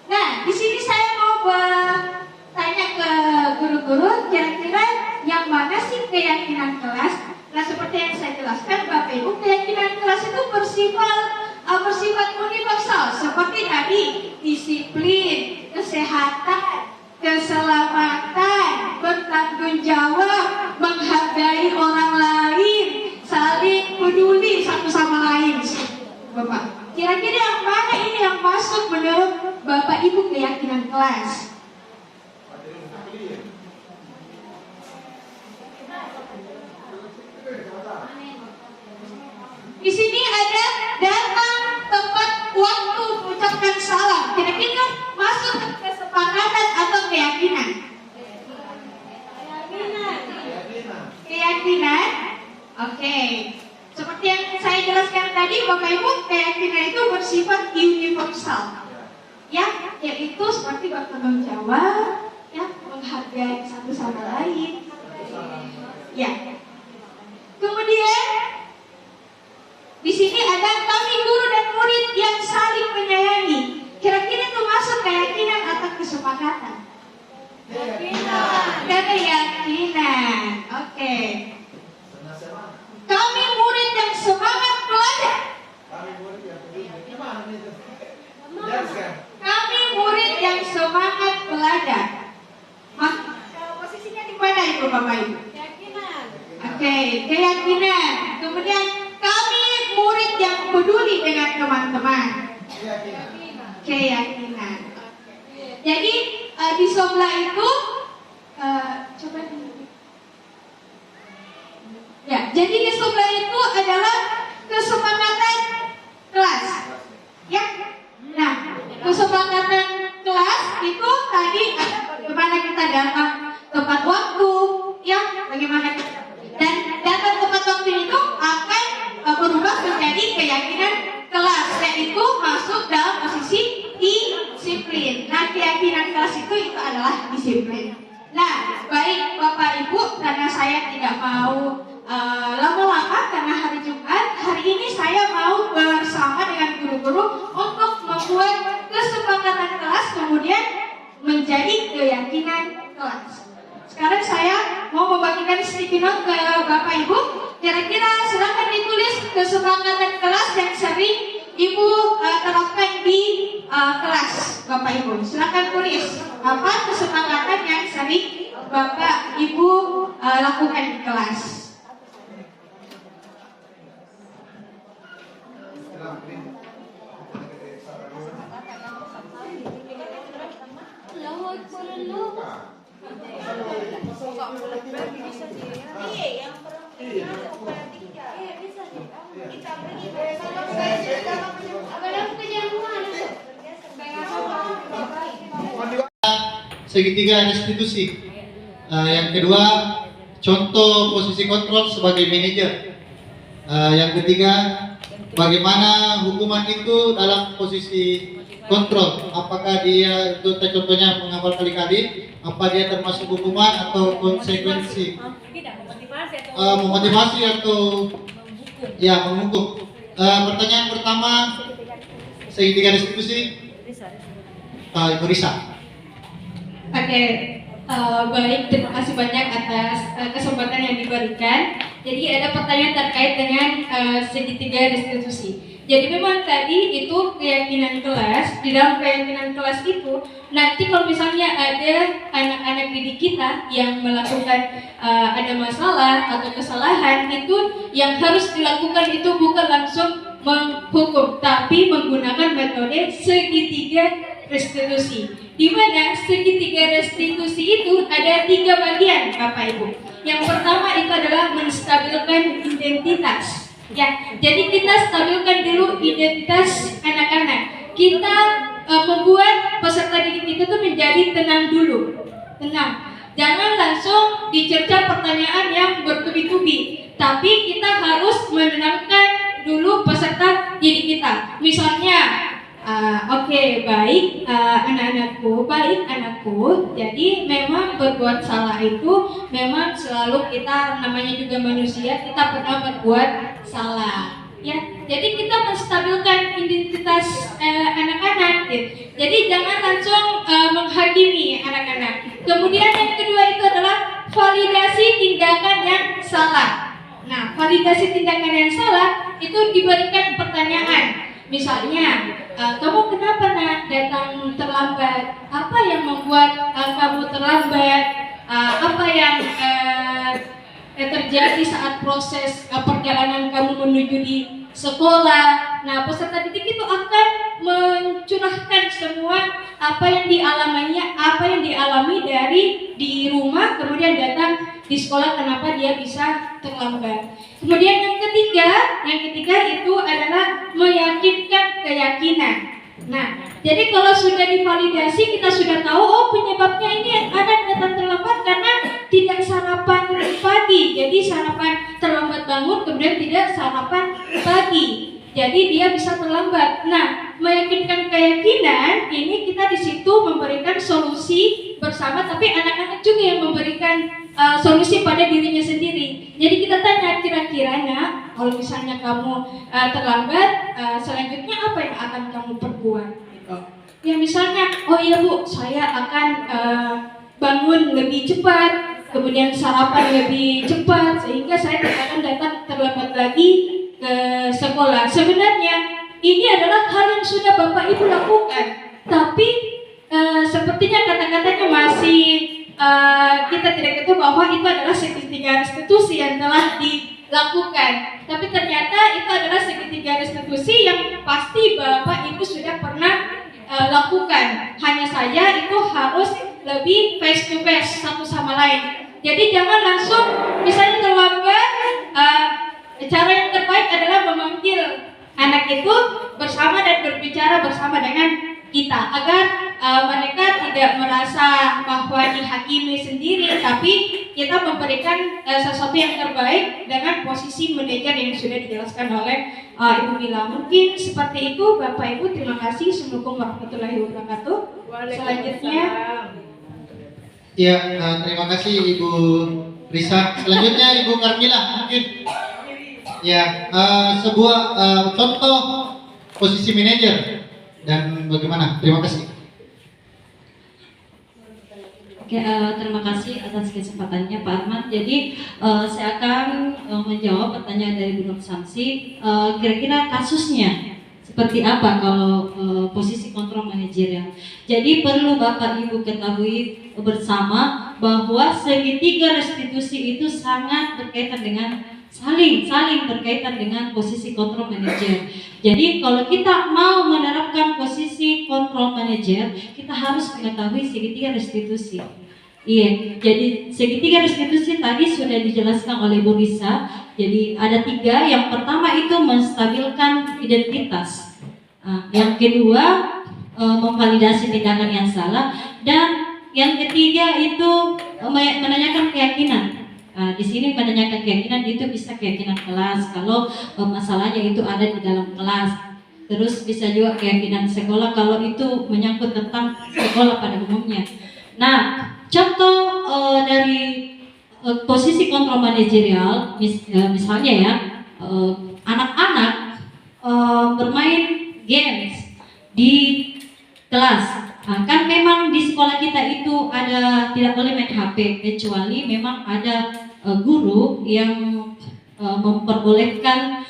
Nah, di sini saya mau bertanya ke guru-guru, kira-kira yang mana sih keyakinan kelas? Nah, seperti yang saya jelaskan Bapak Ibu, keyakinan kelas itu bersifat universal, seperti tadi disiplin, kesehatan, keselamatan, bertanggung jawab, menghargai orang lain, saling peduli satu sama lain. Bapak, kira-kira yang mana ini yang masuk menurut Bapak Ibu keyakinan kelas? Di sini ada datang tepat waktu mengucapkan salam. Kira-kira masuk kesepakatan atau keyakinan? Keyakinan. Oke. Seperti yang saya jelaskan tadi, Bapak Ibu, keyakinan itu bersifat universal. Ya, yaitu seperti bertanggung jawab, ya, menghargai satu sama lain. Ya. Kemudian di sini ada kami guru dan murid yang saling menyayangi. Kira-kira itu masuk keyakinan atau kesepakatan? kesepakatan? Keyakinan. Oke. Kami murid yang semangat belajar. Kami murid yang semangat belajar. Posisinya di mana Ibu Bapak Ibu? Keyakinan. Oke, keyakinan. Kemudian kami murid yang peduli dengan teman-teman. Keyakinan. Jadi di sebelah itu coba ya, jadi di sebelah itu adalah kesepakatan kelas. Ya. Nah, kesepakatan kelas itu tadi ada bagaimana kita datang tepat waktu, ya, bagaimana kita, dan datang tepat waktu itu akan berubah menjadi keyakinan kelas, yaitu masuk dalam posisi disiplin. Nah, keyakinan kelas itu adalah disiplin. Nah, baik Bapak Ibu, karena saya tidak mau lama-lama karena hari Jumat, hari ini saya mau bersama dengan guru-guru untuk membuat kesepakatan kelas kemudian menjadi keyakinan kelas. Sekarang saya mau membagikan sticky note ke Bapak Ibu. Kira-kira silakan ditulis kesepakatan kelas yang sering Ibu terapkan di kelas Bapak Ibu. Silakan tulis apa kesepakatan yang sering Bapak Ibu lakukan di kelas. Segitiga restitusi. Yang kedua, contoh posisi kontrol sebagai manajer. Yang ketiga, bagaimana hukuman itu dalam posisi kontrol. Apakah dia itu contohnya menghafal kali-kali, apa dia termasuk hukuman atau konsekuensi? Memotivasi atau ya menghukum. Pertanyaan pertama, segitiga restitusi. Ibu Risa. Oke, baik, terima kasih banyak atas kesempatan yang diberikan. Jadi ada pertanyaan terkait dengan segitiga restitusi. Jadi memang tadi itu keyakinan kelas. Di dalam keyakinan kelas itu nanti kalau misalnya ada anak-anak didik kita yang melakukan ada masalah atau kesalahan, itu yang harus dilakukan itu bukan langsung menghukum, tapi menggunakan metode segitiga restitusi. Di mana segitiga restitusi itu ada 3 bagian, Bapak Ibu. Yang pertama itu adalah menstabilkan identitas. Ya, jadi kita stabilkan dulu identitas anak-anak. Kita membuat peserta didik itu tuh menjadi tenang dulu. Tenang. Jangan langsung dicerca pertanyaan yang bertubi-tubi, tapi kita harus menenangkan dulu peserta didik kita. Misalnya, Oke, baik anak-anakku, baik anakku. Jadi memang berbuat salah itu memang selalu kita, namanya juga manusia, kita pernah berbuat salah. Ya, jadi kita menstabilkan identitas anak-anak. Jadi jangan langsung menghakimi anak-anak. Kemudian yang kedua itu adalah validasi tindakan yang salah. Nah, validasi tindakan yang salah itu diberikan pertanyaan. Misalnya, kamu kenapa nak datang terlambat? Apa yang membuat kamu terlambat? Apa yang terjadi saat proses perjalanan kamu menuju di sekolah? Nah, peserta didik itu akan mencurahkan semua apa yang dialami dari di rumah, kemudian datang di sekolah kenapa dia bisa terlambat. Kemudian yang ketiga itu adalah meyakinkan keyakinan. Nah, jadi kalau sudah divalidasi, kita sudah tahu penyebabnya ini anak datang terlambat karena tidak sarapan pagi. Jadi sarapan terlambat bangun, kemudian tidak sarapan pagi. Jadi dia bisa terlambat. Nah, meyakinkan keyakinan ini kita di situ memberikan solusi bersama, tapi anak-anak juga yang memberikan solusi pada dirinya sendiri. Jadi kita tanya, kira-kira nak, kalau misalnya kamu terlambat, selanjutnya apa yang akan kamu perbuat? Gitu. Ya misalnya, oh iya Bu, saya akan bangun lebih cepat, kemudian sarapan lebih cepat, sehingga saya tidak akan datang terlambat lagi ke sekolah. Sebenarnya ini adalah hal yang sudah Bapak Ibu lakukan, tapi sepertinya kata-katanya masih kita tidak ketahui bahwa itu adalah segitiga restitusi yang telah dilakukan. Tapi ternyata itu adalah segitiga restitusi yang pasti Bapak Ibu sudah pernah lakukan. Hanya saja itu harus lebih face to face satu sama lain. Jadi jangan langsung misalnya terlambat. Cara yang terbaik adalah memanggil anak itu bersama dan berbicara bersama dengan kita agar mereka tidak merasa bahwa dihakimi sendiri, tapi kita memberikan sesuatu yang terbaik dengan posisi manajer yang sudah dijelaskan oleh Ibu Mila. Mungkin seperti itu Bapak Ibu, terima kasih. Assalamualaikum warahmatullahi wabarakatuh. Selanjutnya Ya, terima kasih Ibu Risa. Selanjutnya Ibu Karmila mungkin. Ya, sebuah contoh posisi manajer dan bagaimana? Terima kasih. Oke, terima kasih atas kesempatannya Pak Ahmad. Jadi saya akan menjawab pertanyaan dari Bu Nur Samsi. Kira-kira kasusnya seperti apa kalau posisi kontrol manajerial? Jadi perlu Bapak Ibu ketahui bersama bahwa segitiga restitusi itu sangat berkaitan dengan saling berkaitan dengan posisi kontrol manajer. Jadi kalau kita mau menerapkan posisi kontrol manajer, kita harus mengetahui segitiga restitusi. Iya, jadi segitiga restitusi tadi sudah dijelaskan oleh Bu Risa. Jadi ada 3. Yang pertama itu menstabilkan identitas. Yang kedua memvalidasi tindakan yang salah, dan yang ketiga itu menanyakan keyakinan. Di sini menanyakan keyakinan itu bisa keyakinan kelas kalau masalahnya itu ada di dalam kelas. Terus bisa juga keyakinan sekolah kalau itu menyangkut tentang sekolah pada umumnya. Nah, contoh dari posisi kontrol manajerial, misalnya ya, anak-anak bermain games di kelas. Kan memang di sekolah kita itu ada tidak boleh main HP, kecuali memang ada guru yang memperbolehkan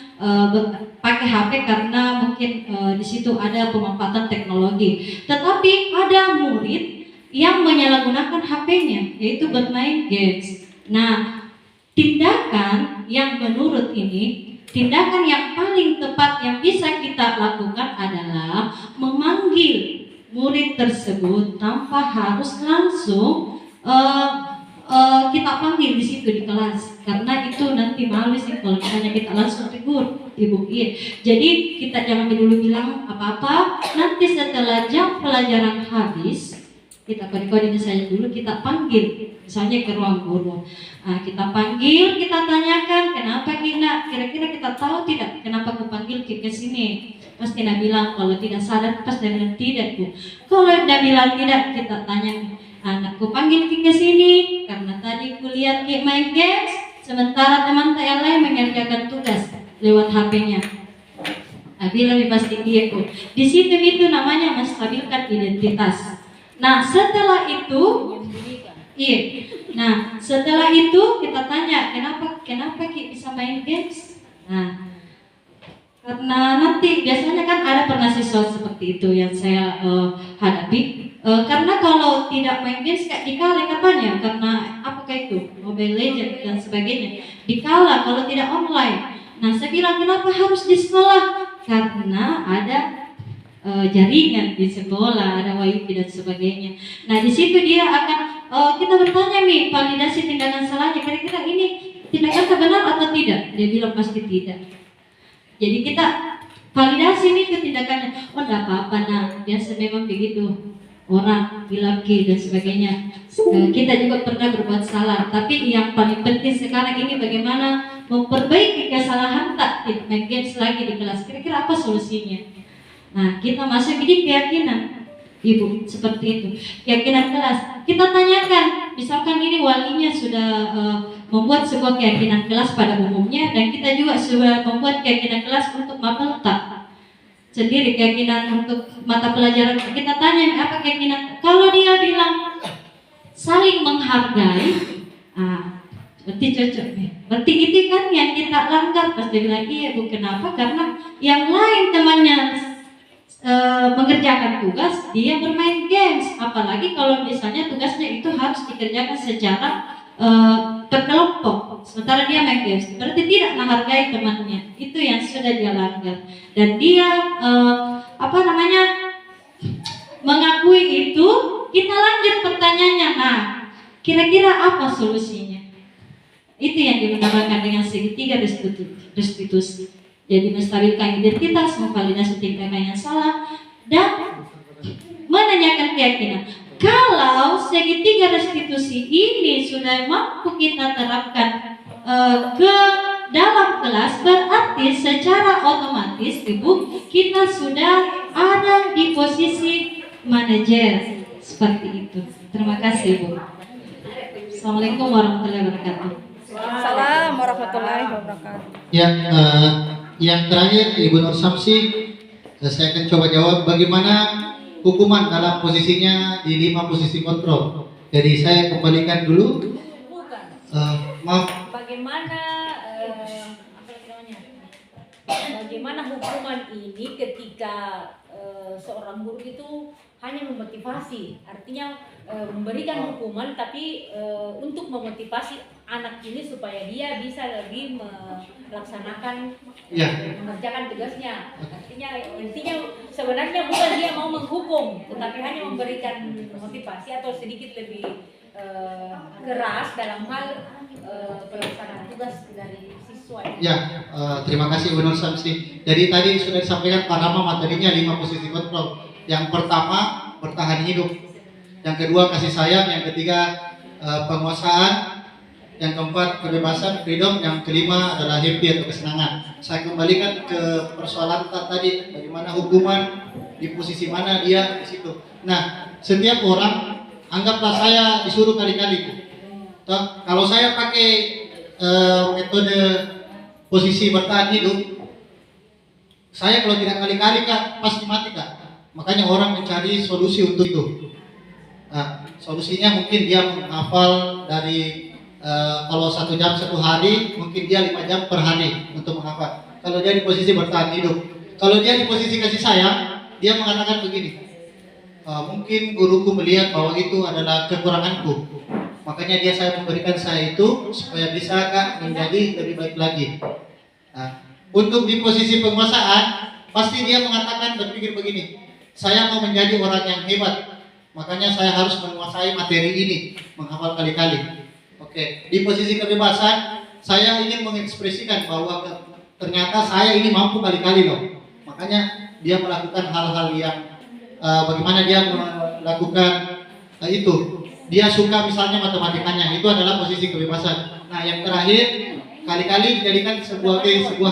pakai HP karena mungkin di situ ada pemanfaatan teknologi. Tetapi ada murid yang menyalahgunakan HP-nya, yaitu bermain games. Nah, tindakan yang menurut ini, tindakan yang paling tepat yang bisa kita lakukan adalah memanggil murid tersebut tanpa harus langsung kita panggil di situ di kelas, karena itu nanti malu sih kalau misalnya kita langsung tegur Ibu. Jadi kita jangan dulu bilang apa-apa, nanti setelah jam pelajaran habis kita kode-kode saja dulu, kita panggil misalnya ke ruang guru. Kita panggil, kita tanyakan kenapa kira-kira kita tahu tidak kenapa aku panggil ke sini. Pasti dia bilang kalau tidak sadar, pas dia bilang tidak Bu. Kalau dia bilang tidak, kita tanya, anakku panggil ke sini karena tadi kulihat main games, sementara teman yang lain mengerjakan tugas lewat HP-nya. Bilang pasti dia Bu. Di situ itu namanya menstabilkan identitas. Nah setelah itu, setelah itu kita tanya kenapa Ki bisa main games? Nah, karena nanti biasanya kan ada pernah siswa seperti itu yang saya hadapi. Karena kalau tidak main games kayak dikala katanya, karena apakah itu Mobile Legends dan sebagainya, dikala kalau tidak online. Nah saya bilang kenapa harus di sekolah? Karena ada jaringan di sekolah, ada wifi dan sebagainya. Nah di situ dia akan kita bertanya nih validasi tindakan salahnya, kira-kira ini tindakan benar atau tidak? Dia bilang pasti tidak. Jadi kita validasi nih ke tindakannya. Oh enggak apa-apa, nah biasa memang begitu orang bilang dan sebagainya. Kita juga pernah berbuat salah, tapi yang paling penting sekarang ini bagaimana memperbaiki kesalahan tak main games lagi di kelas. Kira-kira apa solusinya? Nah, kita masuk di keyakinan, Ibu, seperti itu. Keyakinan kelas. Kita tanyakan, misalkan ini walinya sudah membuat sebuah keyakinan kelas pada umumnya, dan kita juga sudah membuat keyakinan kelas untuk mapel tak. sendiri keyakinan untuk mata pelajaran. Kita tanya apa keyakinan. Kalau dia bilang saling menghargai, berarti cocok nih. Berarti itu kan yang kita langgar. Pas dia bilang iya Bu, kenapa? Karena yang lain temannya mengerjakan tugas, dia bermain games. Apalagi kalau misalnya tugasnya itu harus dikerjakan secara berkelompok, sementara dia main games, berarti tidak menghargai temannya. Itu yang sudah dia langgar. Dan dia mengakui itu. Kita lanjut pertanyaannya. Nah, kira-kira apa solusinya? Itu yang dinamakan dengan segitiga restitusi. Jadi menstabilkan identitas, memvalidasi tindakan yang salah, dan menanyakan keyakinan. Kalau segitiga restitusi ini sudah mampu kita terapkan ke dalam kelas, berarti secara otomatis Ibu, kita sudah ada di posisi manajer seperti itu. Terima kasih Bu. Assalamualaikum warahmatullahi wabarakatuh. Assalamualaikum warahmatullahi wabarakatuh. Ya, yang terakhir Ibu Nur Samsi, saya akan coba jawab bagaimana hukuman dalam posisinya di 5 posisi kontrol. Jadi saya kembalikan dulu. Maaf. Bagaimana hukuman ini ketika seorang guru itu hanya memotivasi, artinya memberikan hukuman tapi untuk memotivasi anak ini supaya dia bisa lebih melaksanakan mengerjakan tugasnya. Artinya intinya sebenarnya bukan dia mau menghukum, tetapi hanya memberikan motivasi atau sedikit lebih keras dalam hal pelaksanaan tugas dari siswa. Ya, terima kasih Bu Nur Samsi. Jadi tadi sudah disampaikan Pak Rama materinya 5 posisi kontrol. Yang pertama bertahan hidup, yang kedua kasih sayang, yang ketiga penguasaan, yang keempat kebebasan, freedom, yang kelima adalah happy atau kesenangan. Saya kembalikan ke persoalan tadi, bagaimana hukuman, di posisi mana dia di situ. Nah, setiap orang, anggaplah saya disuruh kali-kali. Kalau saya pakai metode posisi bertahan hidup, saya kalau tidak kali-kali Kak, pasti mati Kak. Makanya orang mencari solusi untuk itu. Nah, solusinya mungkin dia menghafal dari kalau 1 jam 1 hari, mungkin dia 5 jam per hari untuk menghafal. Kalau dia di posisi bertahan hidup, kalau dia di posisi kasih sayang, dia mengatakan begini. Mungkin guruku melihat bahwa itu adalah kekuranganku, makanya saya memberikan saya itu supaya bisa Kak menjadi lebih baik lagi. Nah, untuk di posisi penguasaan, pasti dia mengatakan berpikir begini. Saya mau menjadi orang yang hebat, makanya saya harus menguasai materi ini, menghafal kali-kali. Oke, di posisi kebebasan, saya ingin mengekspresikan bahwa ternyata saya ini mampu kali-kali loh. Makanya dia melakukan hal-hal yang bagaimana dia melakukan itu. Dia suka misalnya matematikanya, itu adalah posisi kebebasan. Nah, yang terakhir, kali-kali dijadikan sebuah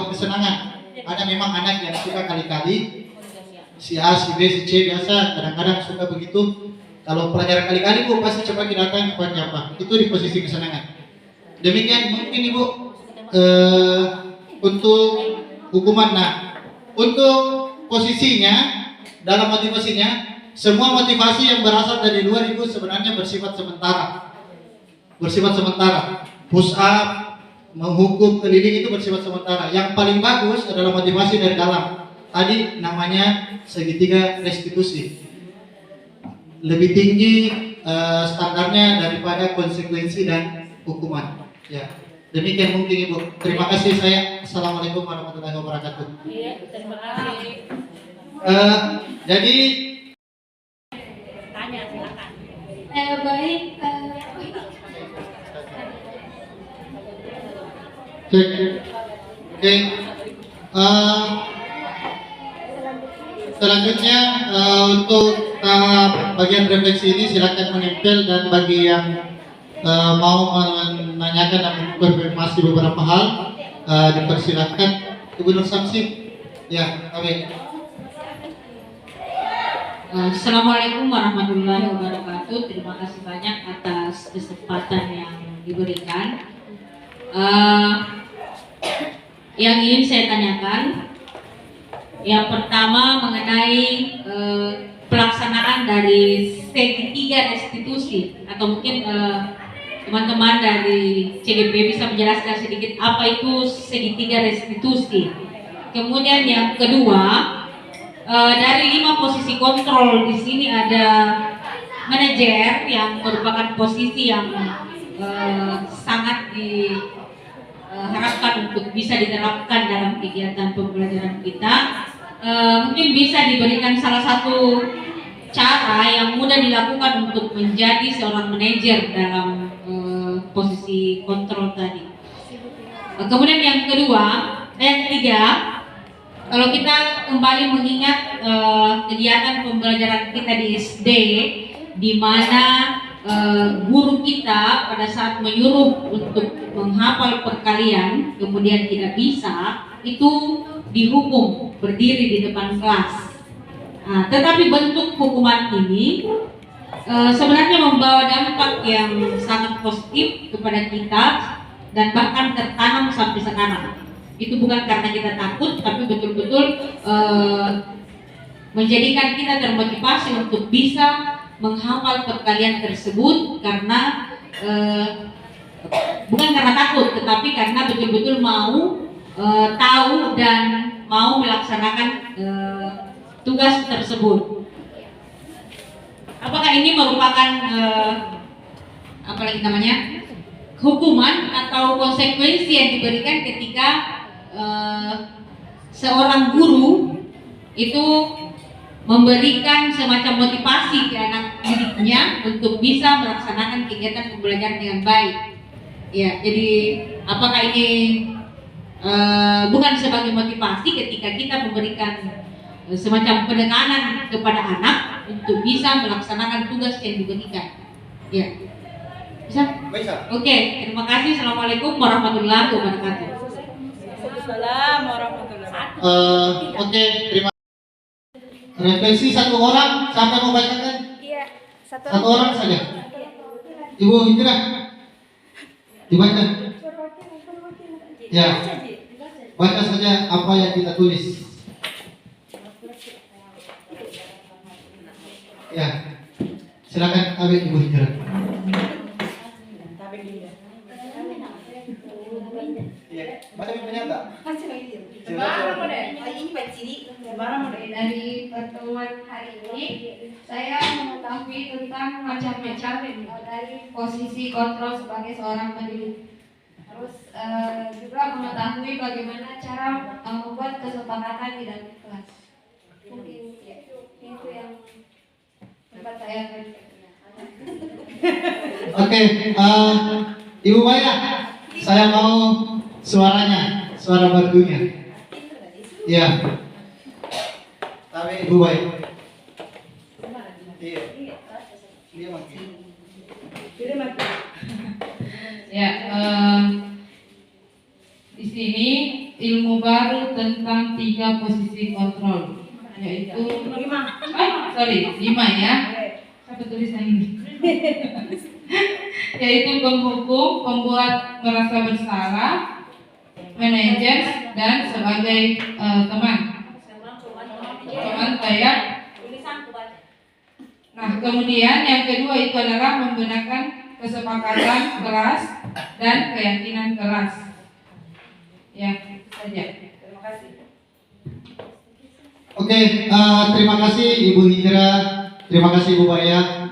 kesenangan. Ada memang anak yang suka kali-kali. Si A, si B, si C biasa kadang-kadang suka begitu. Kalau pelajaran kali-kali Bu pasti coba kita datang kepada apa? Itu di posisi kesenangan. Demikian mungkin Ibu untuk hukuman. Nah, untuk posisinya dalam motivasinya, semua motivasi yang berasal dari luar itu sebenarnya bersifat sementara. Bersifat sementara. Push up, menghukum keliling itu bersifat sementara. Yang paling bagus adalah motivasi dari dalam. Tadi namanya segitiga restitusi. Lebih tinggi standarnya daripada konsekuensi dan hukuman. Ya, demikian mungkin Ibu. Terima kasih saya. Assalamualaikum warahmatullahi wabarakatuh. Iya, terima kasih. Jadi Tanya silakan. Baik. cek. Oke. Selanjutnya untuk tahap bagian refleksi ini silakan menempel, dan bagi yang mau menanyakan dan konfirmasi beberapa hal dipersilakan. Ibu Nur Samsi. Ya, amin. Assalamualaikum warahmatullahi wabarakatuh. Terima kasih banyak atas kesempatan yang diberikan. Yang ingin saya tanyakan, Yang pertama mengenai pelaksanaan dari segitiga restitusi, atau mungkin teman-teman dari CDP bisa menjelaskan sedikit apa itu segitiga restitusi. Kemudian yang kedua, dari 5 posisi kontrol di sini ada manajer yang merupakan posisi yang sangat diharapkan untuk bisa diterapkan dalam kegiatan pembelajaran kita. Mungkin bisa diberikan salah satu cara yang mudah dilakukan untuk menjadi seorang manajer dalam posisi kontrol tadi. Kemudian yang ketiga, kalau kita kembali mengingat kegiatan pembelajaran kita di SD, di mana guru kita pada saat menyuruh untuk menghafal perkalian kemudian tidak bisa, itu dihukum berdiri di depan kelas. Nah, tetapi bentuk hukuman ini sebenarnya membawa dampak yang sangat positif kepada kita dan bahkan tertanam sampai sekarang. Itu bukan karena kita takut, tapi betul-betul menjadikan kita termotivasi untuk bisa menghafal perkalian tersebut karena bukan karena takut, tetapi karena betul-betul mau tahu dan mau melaksanakan tugas tersebut. Apakah ini merupakan hukuman atau konsekuensi yang diberikan ketika seorang guru itu memberikan semacam motivasi ke anak didiknya untuk bisa melaksanakan kegiatan pembelajaran dengan baik. Ya, jadi apakah ini bukan sebagai motivasi ketika kita memberikan semacam penekanan kepada anak untuk bisa melaksanakan tugas yang diberikan? Ya, bisa? Bisa. Oke, terima kasih. Assalamualaikum warahmatullahi wabarakatuh. Waalaikumsalam warahmatullahi wabarakatuh. Oke, terima kasih. Refleksi satu orang, siapa mau bacakan? Iya, Satu orang saja. Ibu Indra, dibaca. Ya, baca saja apa yang kita tulis. Ya, silakan ambil Ibu Indra. Iya, baca ternyata. Dari pertemuan hari ini saya mengetahui tentang macam-macam dari posisi kontrol sebagai seorang pendidik. Terus juga mengetahui bagaimana cara membuat kesepakatan di dalam kelas. Mungkin itu yang dapat saya berikan. Oke, Ibu Maya, saya mau suaranya, suara merdunya. Iya. Tapi Ibu Maya. Iya. Dia makin. Ya, di sini ilmu baru tentang 3 posisi kontrol, yaitu 5 ya. Apa tulisan ini? Yaitu penghukum, pembuat merasa bersalah, manajer, dan sebagai teman saya. Nah, kemudian yang kedua itu adalah menggunakan kesepakatan kelas dan keyakinan kelas. Ya, itu saja. Terima kasih. Oke, terima kasih Ibu Hindra, terima kasih Ibu Maya.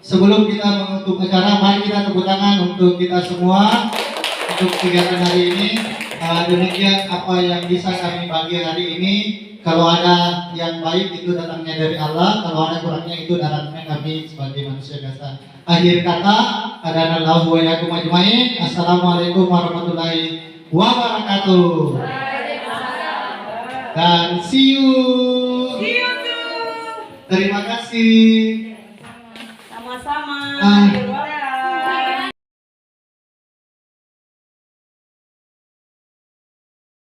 Sebelum kita menutup acara, mari kita tepuk tangan untuk kita semua untuk kegiatan hari ini. Demikian apa yang bisa kami bagi hari ini. Kalau ada yang baik itu datangnya dari Allah, kalau ada kurangnya itu datangnya kami sebagai manusia biasa. Akhir kata, hadanallahu wa iyyakum ajmain. Assalamualaikum warahmatullahi wabarakatuh. Dan see you. Terima kasih. Sama-sama.